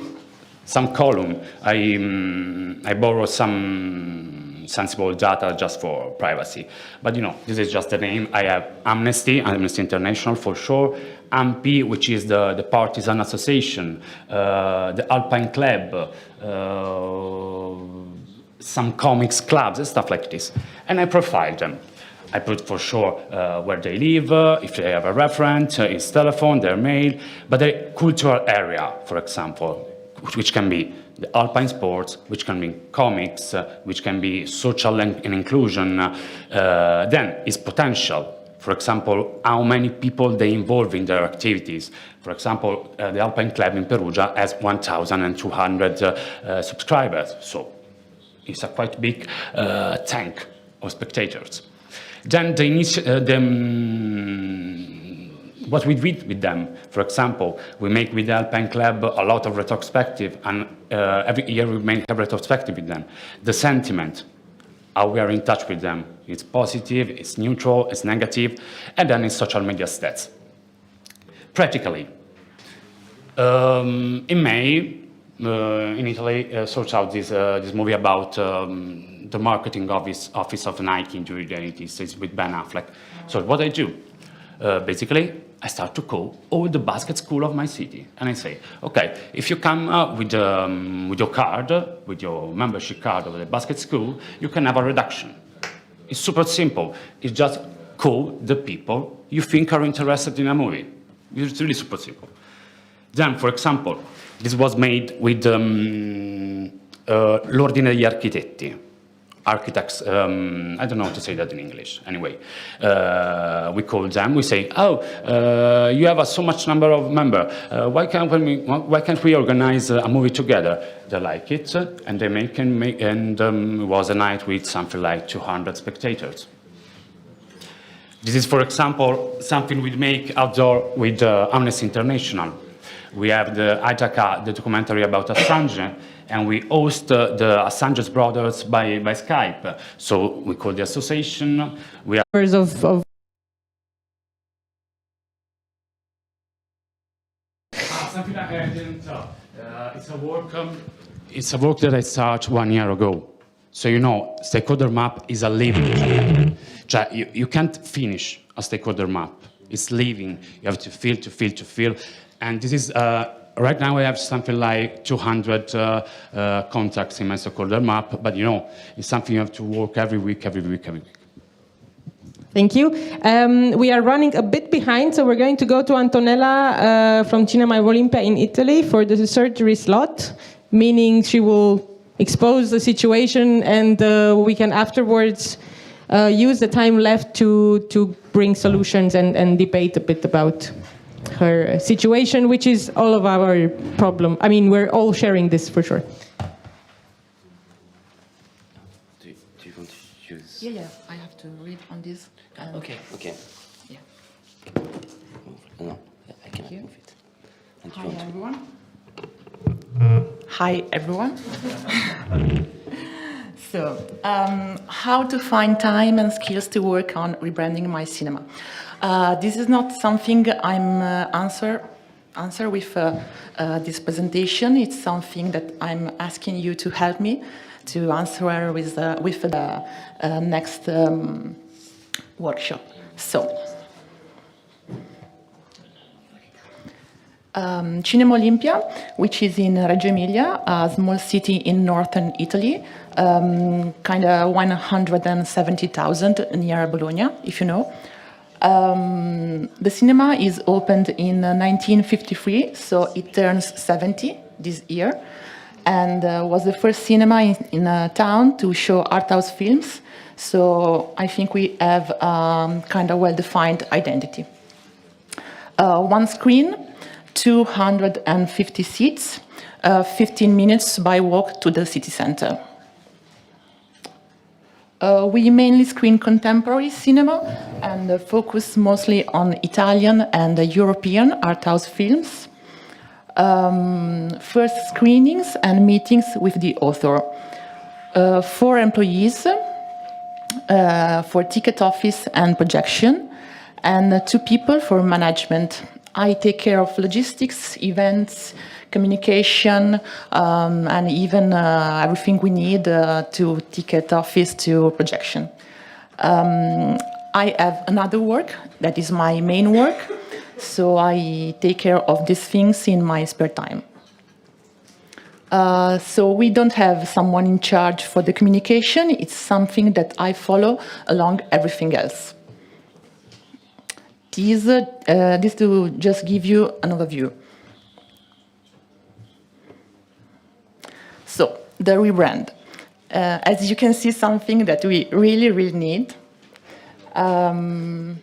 some column. I borrow some sensible data just for privacy. But this is just the name. I have Amnesty International for sure, AMPI, which is the Partisan Association, the Alpine Club, some comics clubs and stuff like this. And I profile them. I put for sure where they live, if they have a reference, his telephone, their mail, but the cultural area, for example, which can be the alpine sports, which can be comics, which can be social and inclusion, then is potential. For example, how many people they involve in their activities. For example, the Alpine Club in Perugia has 1,200 subscribers, so it's a quite big tank of spectators. Then what we did with them, for example, we make with the Alpine Club a lot of retrospective, and every year we make a retrospective with them. The sentiment, how we are in touch with them. It's positive, it's neutral, it's negative, and then it's social media stats. Practically, in May, in Italy, sorts out this movie about the marketing office of Nike during the 80s. It's with Ben Affleck. So what I do, basically, I start to call all the basket school of my city, and I say, okay, if you come with your card, with your membership card of the basket school, you can have a reduction. It's super simple. It's just call the people you think are interested in a movie. It's really super simple. Then, for example, this was made with l'Ordine degli Architetti. Architects, I don't know how to say that in English. Anyway, we call them, we say, you have so much number of members. Why can't we organize a movie together? They like it, and they and it was a night with something like 200 spectators. This is, for example, something we make outdoor with Amnesty International. We have the Ithaca, the documentary about Assange, and we host the Assange's brothers by Skype. So we call the association. We are something that I didn't tell. It's a work that I started 1 year ago. So stakeholder map is a living. You can't finish a stakeholder map. It's living. You have to feel. And this is, right now I have something like 200 contacts in my stakeholder map, but it's something you have to work every week. Thank you. We are running a bit behind, so we're going to go to Antonella from Cinema Olimpia in Italy for the surgery slot, meaning she will expose the situation and we can afterwards use the time left to bring solutions and debate a bit about her situation, which is all of our problem. I mean, we're all sharing this for sure. Do you want to use? Yeah, I have to read on this. Okay. Yeah. No, I cannot move it. And you want to- Hi, everyone. So, how to find time and skills to work on rebranding my cinema? This is not something I'm answer with this presentation. It's something that I'm asking you to help me to answer with the next workshop. So, Cinema Olimpia, which is in Reggio Emilia, a small city in northern Italy, kind of 170,000 near Bologna, if you know. The cinema is opened in 1953, so it turns 70 this year, and was the first cinema in a town to show art house films. So I think we have kind of well-defined identity. One screen, 250 seats, 15 minutes by walk to the city center. We mainly screen contemporary cinema and focus mostly on Italian and European art house films. First screenings and meetings with the author. 4 employees for ticket office and projection, and 2 people for management. I take care of logistics, events, communication, and even everything we need to ticket office to projection. I have another work that is my main work, so I take care of these things in my spare time. So we don't have someone in charge for the communication. It's something that I follow along everything else. This to just give you an overview. So, the rebrand. As you can see, something that we really need. The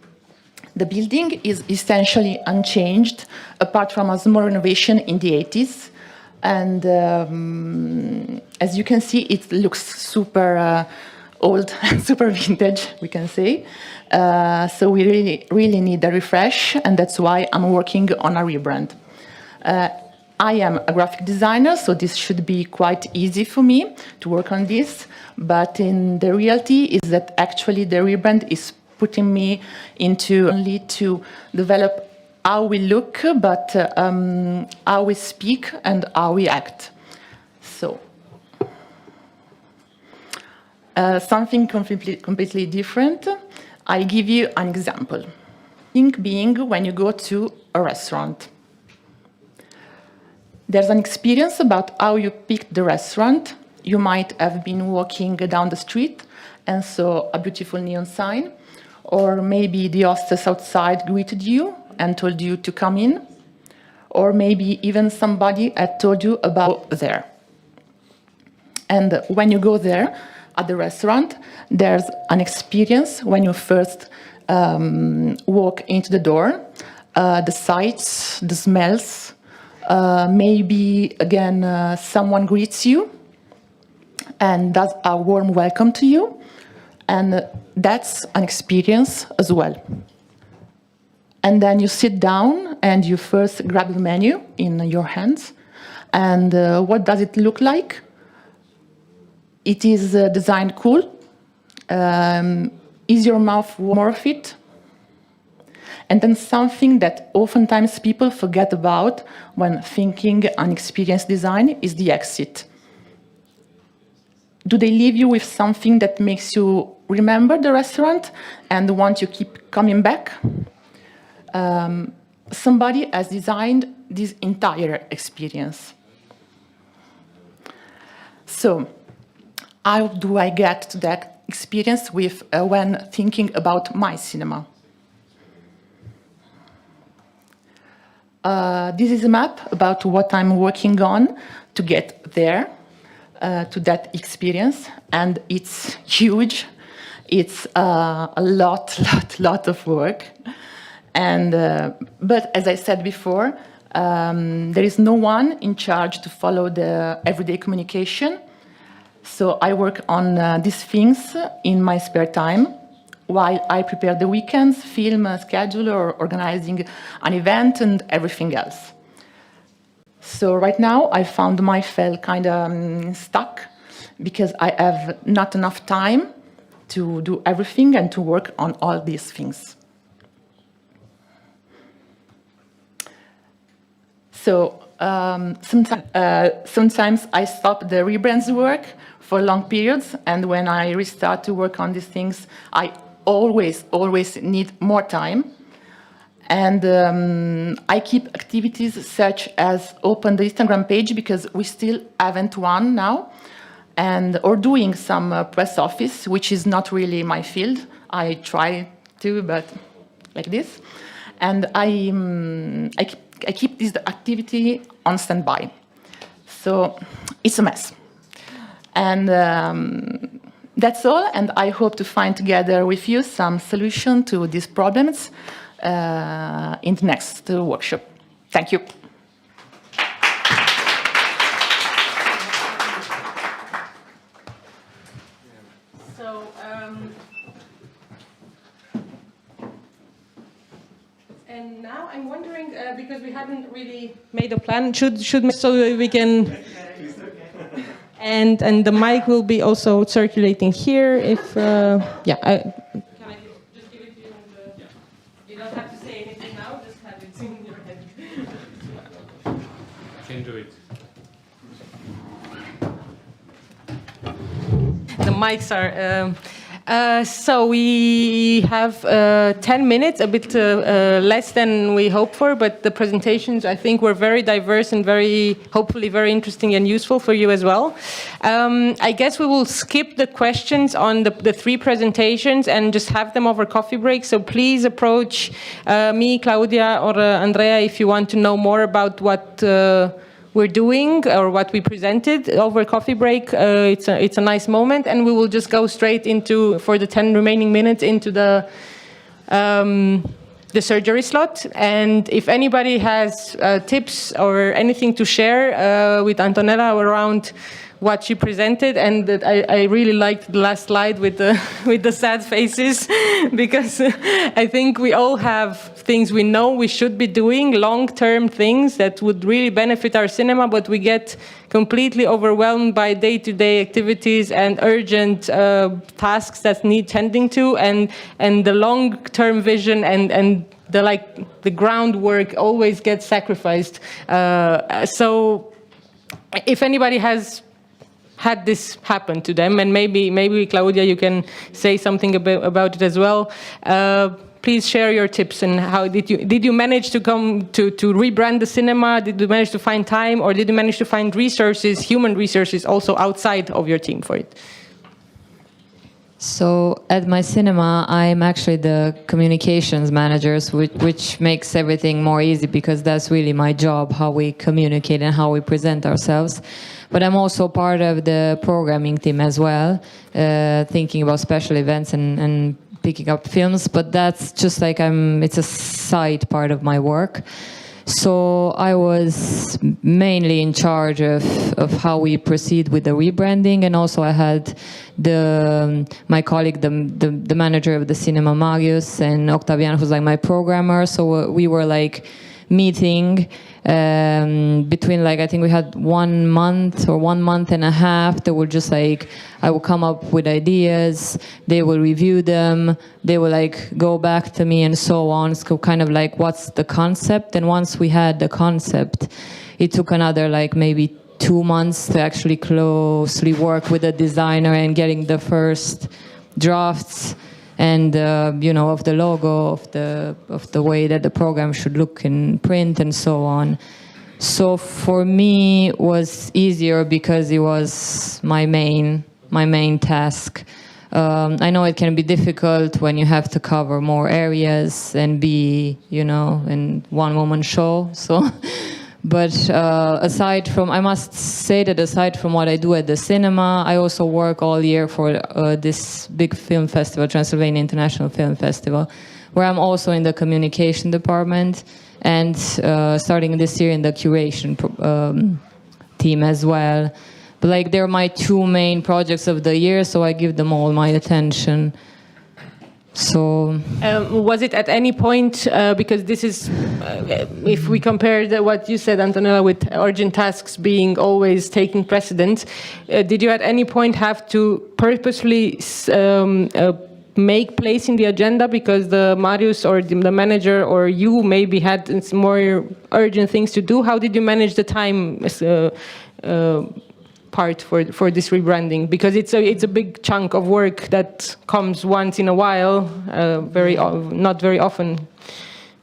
building is essentially unchanged, apart from a small renovation in the 80s. And as you can see, it looks super old, super vintage, we can say. So we really need a refresh, and that's why I'm working on a rebrand. I am a graphic designer, so this should be quite easy for me to work on this. But in the reality is that actually the rebrand is putting me into only to develop how we look, but how we speak and how we act. So something completely different. I'll give you an example. Think being when you go to a restaurant. There's an experience about how you picked the restaurant. You might have been walking down the street and saw a beautiful neon sign, or maybe the hostess outside greeted you and told you to come in, or maybe even somebody had told you about there. And when you go there at the restaurant, there's an experience when you first walk into the door, the sights, the smells, maybe again someone greets you and does a warm welcome to you, and that's an experience as well. And then you sit down and you first grab the menu in your hands, and what does it look like? It is designed cool. Is your mouth more of it? And then something that oftentimes people forget about when thinking an experience design is the exit. Do they leave you with something that makes you remember the restaurant and want to keep coming back? Somebody has designed this entire experience. So, how do I get to that experience with when thinking about my cinema? This is a map about what I'm working on to get there, to that experience, and it's huge. It's a lot of work. And but as I said before, there is no one in charge to follow the everyday communication. So I work on these things in my spare time, while I prepare the weekends, film schedule, or organizing an event and everything else. So right now I found myself kind of stuck because I have not enough time to do everything and to work on all these things. So sometimes I stop the rebrands work for long periods, and when I restart to work on these things, I always need more time. And I keep activities such as open the Instagram page because we still haven't one now, or doing some press office, which is not really my field. I try to, but like this. And I keep this activity on standby. So it's a mess. And that's all, and I hope to find together with you some solution to these problems in the next workshop. Thank you. So, and now I'm wondering, because we hadn't really made a plan, should so we can. And the mic will be also circulating here. If yeah, can I just give it to you? You don't have to say anything now. Just have it in your head. Can do it. The mics are. So we have 10 minutes, a bit less than we hoped for, but the presentations, I think, were very diverse and hopefully very interesting and useful for you as well. I guess we will skip the questions on the three presentations and just have them over coffee break. So please approach me, Claudia, or Andrea if you want to know more about what we're doing or what we presented over coffee break. It's a nice moment, and we will just go straight into, for the 10 remaining minutes, into the surgery slot. And if anybody has tips or anything to share with Antonella around what she presented, and that I really liked the last slide with the sad faces, because I think we all have things we know we should be doing, long-term things that would really benefit our cinema, but we get completely overwhelmed by day-to-day activities and urgent tasks that need tending to, and the long-term vision and the groundwork always gets sacrificed. So if anybody has had this happen to them, and maybe Claudia, you can say something about it as well. Please share your tips, and how did you manage to come to rebrand the cinema? Did you manage to find time, or did you manage to find resources, human resources, also outside of your team for it? So at my cinema, I'm actually the communications manager, which makes everything more easy, because that's really my job, how we communicate and how we present ourselves. But I'm also part of the programming team as well, thinking about special events and picking up films, but that's just like it's a side part of my work. So I was mainly in charge of how we proceed with the rebranding, and also I had my colleague, the manager of the cinema, Marius, and Octavian, who's like my programmer. So we were like meeting between, like, I think we had 1 month or 1 month and a half. They were just like, I would come up with ideas, they will review them, they will like go back to me and so on. So kind of like, what's the concept? And once we had the concept, it took another like maybe 2 months to actually closely work with the designer and getting the first drafts and of the logo, of the way that the program should look in print and so on. So for me, it was easier because it was my main task. I know it can be difficult when you have to cover more areas and be, in one-woman show. So, but I must say that aside from what I do at the cinema, I also work all year for this big film festival, Transylvania International Film Festival, where I'm also in the communication department, and starting this year in the curation team as well. But like, they're my 2 main projects of the year, so I give them all my attention. So was it at any point, because this is, if we compare what you said, Antonella, with urgent tasks being always taking precedence, did you at any point have to purposely make place in the agenda because the Marius or the manager or you maybe had more urgent things to do? How did you manage the time part for this rebranding? Because it's a big chunk of work that comes once in a while, not very often.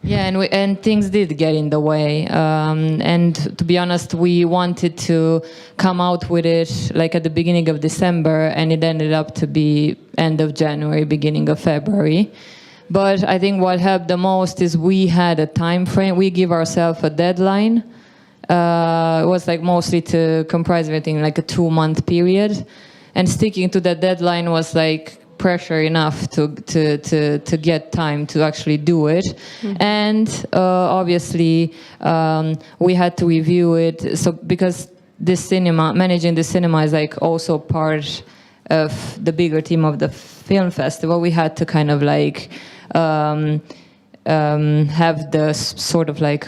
Yeah, and things did get in the way. And to be honest, we wanted to come out with it like at the beginning of December, and it ended up to be end of January, beginning of February. But I think what helped the most is we had a time frame. We give ourselves a deadline. It was like mostly to comprise everything, like a 2-month period. And sticking to that deadline was like pressure enough to get time to actually do it. And obviously we had to review it, so because managing the cinema is like also part of the bigger team of the film festival. We had to kind of like have the sort of like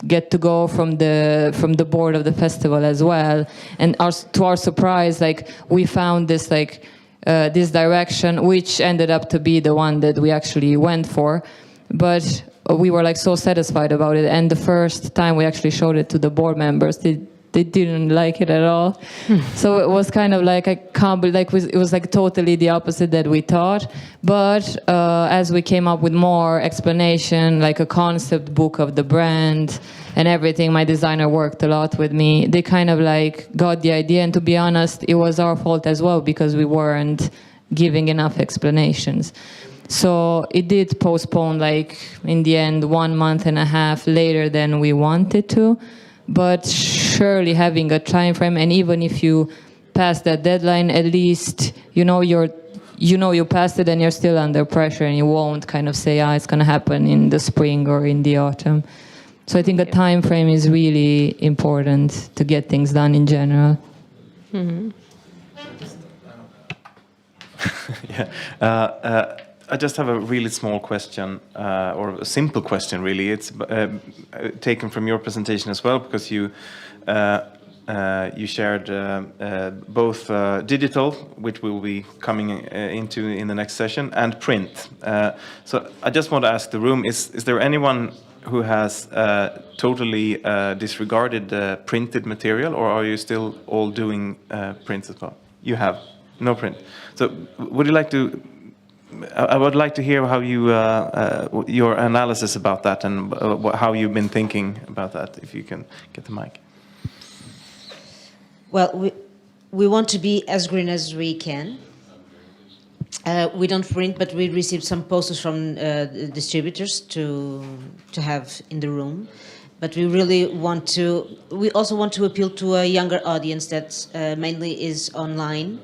get to go from the board of the festival as well. And to our surprise, like we found this like this direction, which ended up to be the one that we actually went for. But we were like so satisfied about it. And the first time we actually showed it to the board members, they didn't like it at all. So it was kind of like, I can't believe, like it was like totally the opposite that we thought. But as we came up with more explanation, like a concept book of the brand and everything, my designer worked a lot with me. They kind of like got the idea. And to be honest, it was our fault as well because we weren't giving enough explanations. So it did postpone, like in the end, 1.5 months later than we wanted to. But surely having a time frame, and even if you pass that deadline, at least you passed it and you're still under pressure, and you won't kind of say, it's going to happen in the spring or in the autumn. So I think a time frame is really important to get things done in general. Mm-hmm. I just have a really small question, or a simple question, really. It's taken from your presentation as well, because you shared both digital, which we will be coming into in the next session, and print. So I just want to ask the room: is there anyone who has totally disregarded printed material, or are you still all doing print as well? You have no print. So would you like to? I would like to hear how you your analysis about that, and how you've been thinking about that. If you can get the mic. Well, we want to be as green as we can. We don't print, but we receive some posters from distributors to have in the room. But we really want to. We also want to appeal to a younger audience that mainly is online.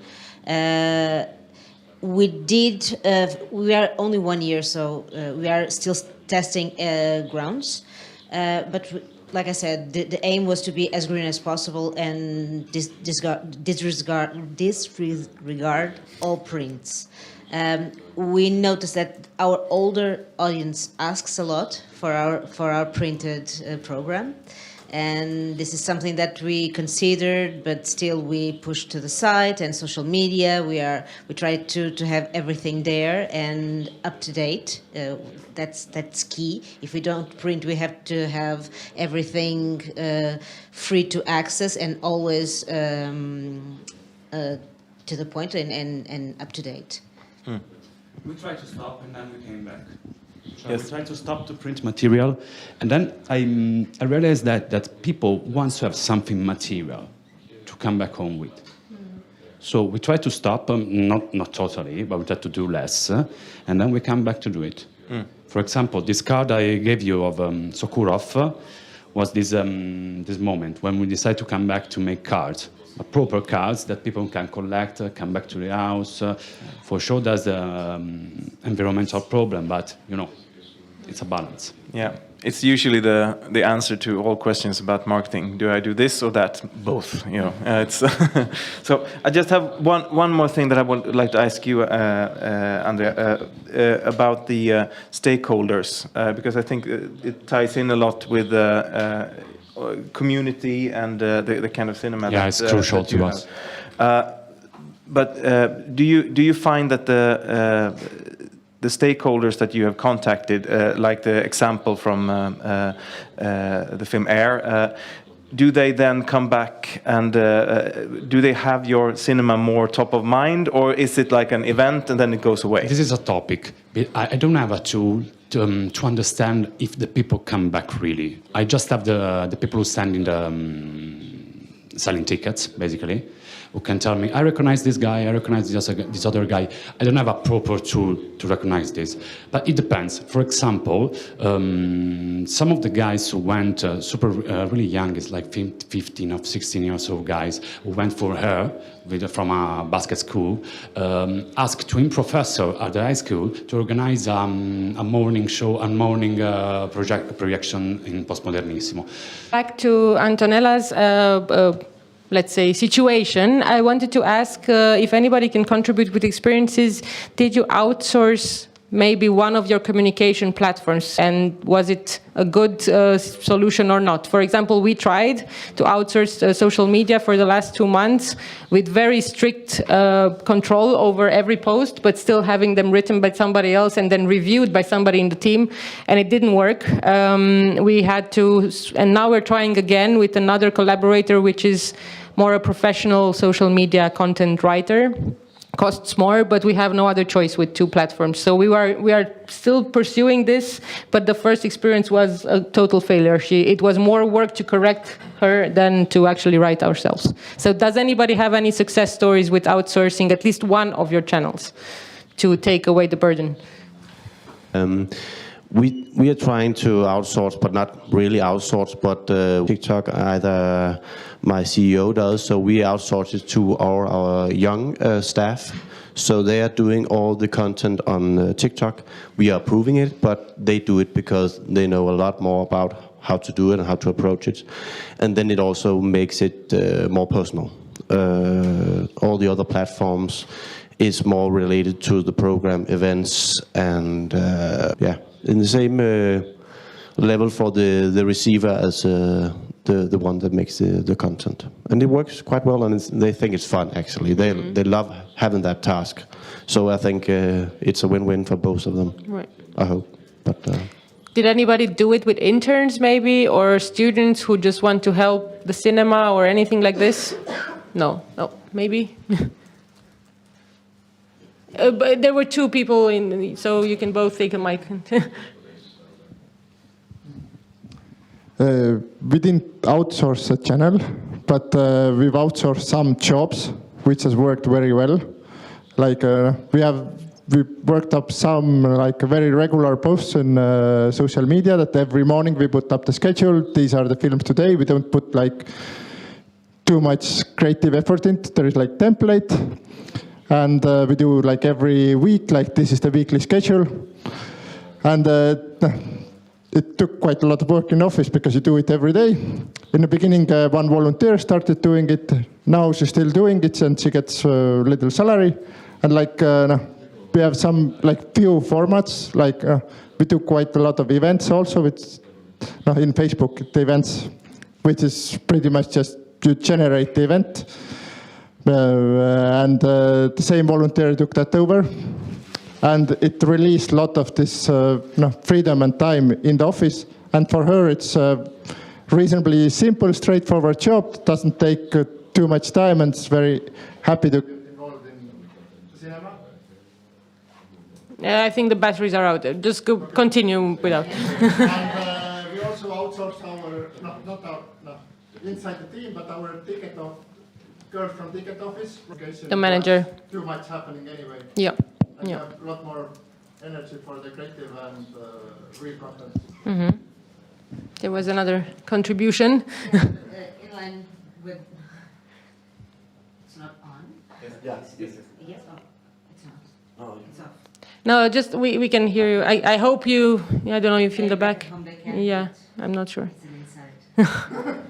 We are only 1 year, so we are still testing grounds. But like I said, the aim was to be as green as possible and disregard all prints. We noticed that our older audience asks a lot for our printed program. And this is something that we considered, but still we push to the site and social media. We try to have everything there and up to date. That's key. If we don't print, we have to have everything free to access and always to the point and up to date. We tried to stop and then we came back. So Yes. we tried to stop the print material, and then I realized that people want to have something material to come back home with. So we tried to stop, not totally, but we tried to do less, and then we come back to do it. For example, this card I gave you of Sokurov was this moment when we decided to come back to make cards. Proper cards that people can collect, come back to the house. For sure, there's an environmental problem, but it's a balance. Yeah, it's usually the answer to all questions about marketing. Do I do this or that? Both. It's so. I just have one more thing that I would like to ask you, Andrea, about the stakeholders, because I think it ties in a lot with community and the kind of cinema. Yeah, it's crucial that you to us. But do you find that the stakeholders that you have contacted, like the example from the film Air, do they then come back and do they have your cinema more top of mind, or is it like an event and then it goes away? This is a topic. I don't have a tool to understand if the people come back really. I just have the people who stand in the selling tickets, basically, who can tell me, I recognize this guy, I recognize this other guy. I don't have a proper tool to recognize this. But it depends. For example, some of the guys who went really young, it's like 15 or 16 years old guys, who went for her from a basket school, asked twin professor at the high school to organize a morning show, a morning projection in Modernissimo. Back to Antonella's let's say, situation, I wanted to ask if anybody can contribute with experiences. Did you outsource maybe one of your communication platforms, and was it a good solution or not? For example, we tried to outsource social media for the last 2 months with very strict control over every post, but still having them written by somebody else and then reviewed by somebody in the team, and it didn't work. We had to, and now we're trying again with another collaborator, which is more a professional social media content writer. Costs more, but we have no other choice with 2 platforms. So we are still pursuing this, but the first experience was a total failure. It was more work to correct her than to actually write ourselves. So does anybody have any success stories with outsourcing at least one of your channels to take away the burden? We are trying to outsource, but not really outsource, but TikTok, either my CEO does, so we outsource it to our young staff. So they are doing all the content on TikTok. We are approving it, but they do it because they know a lot more about how to do it and how to approach it. And then it also makes it more personal. All the other platforms is more related to the program, events, and yeah, in the same level for the receiver as the one that makes the content. And it works quite well, and they think it's fun, actually. They love having that task. So I think it's a win-win for both of them. Right. I hope. But did anybody do it with interns maybe, or students who just want to help the cinema or anything like this? No, maybe? But there were 2 people in, so you can both take a mic. We didn't outsource a channel, but we've outsourced some jobs, which has worked very well. Like we worked up some like very regular posts in social media that every morning we put up the schedule. These are the films today. We don't put like too much creative effort into. There is like template, and we do like every week, like this is the weekly schedule, and. It took quite a lot of work in office because you do it every day. In the beginning, one volunteer started doing it. Now she's still doing it, and she gets little salary. And like we have some like few formats. Like we do quite a lot of events also. With in Facebook the events, which is pretty much just you generate the event, and the same volunteer took that over. And it released a lot of this freedom and time in the office. And for her, it's a reasonably simple, straightforward job. It doesn't take too much time, and it's very happy to get involved in the cinema. Yeah, I think the batteries are out. Just continue without. And we also outsource our, inside the team, but our girl from ticket office. The manager. Too much happening anyway. Yeah. And you have a lot more energy for the creative and real content. Mm-hmm. There was another contribution. In line with... It's not on? yes. Yes, oh, it's not. Oh, It's off. No, just we can hear you. I hope you, I don't know if in the back. Yeah, I'm not sure. It's an inside.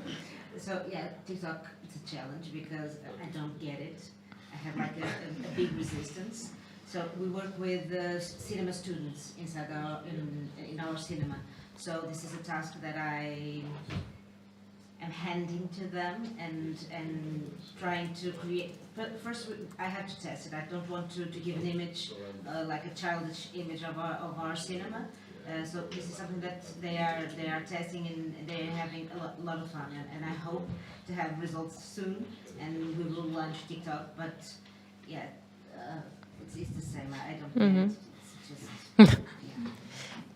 So yeah, TikTok, it's a challenge because I don't get it. I have like a big resistance. So we work with cinema students inside in our cinema. So this is a task that I am handing to them and trying to create. But first, I have to test it. I don't want to give an image like a childish image of our cinema. So this is something that they are testing and they're having a lot of fun. And I hope to have results soon. And we will launch TikTok. But yeah, it's the same. I don't get it. It's just yeah.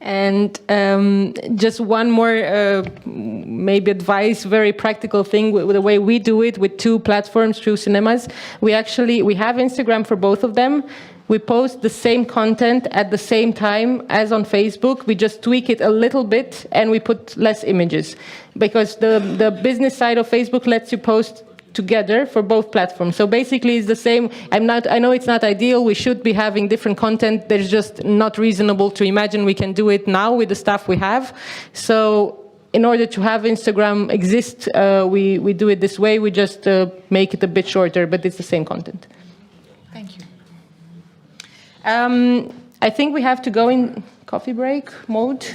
And just one more maybe advice, very practical thing with the way we do it with two platforms, two cinemas. We have Instagram for both of them. We post the same content at the same time as on Facebook. We just tweak it a little bit and we put less images because the business side of Facebook lets you post together for both platforms. So basically it's the same. I know it's not ideal. We should be having different content. There's just not reasonable to imagine we can do it now with the stuff we have. So in order to have Instagram exist, we do it this way. We just make it a bit shorter, but it's the same content. Thank you. I think we have to go in coffee break mode.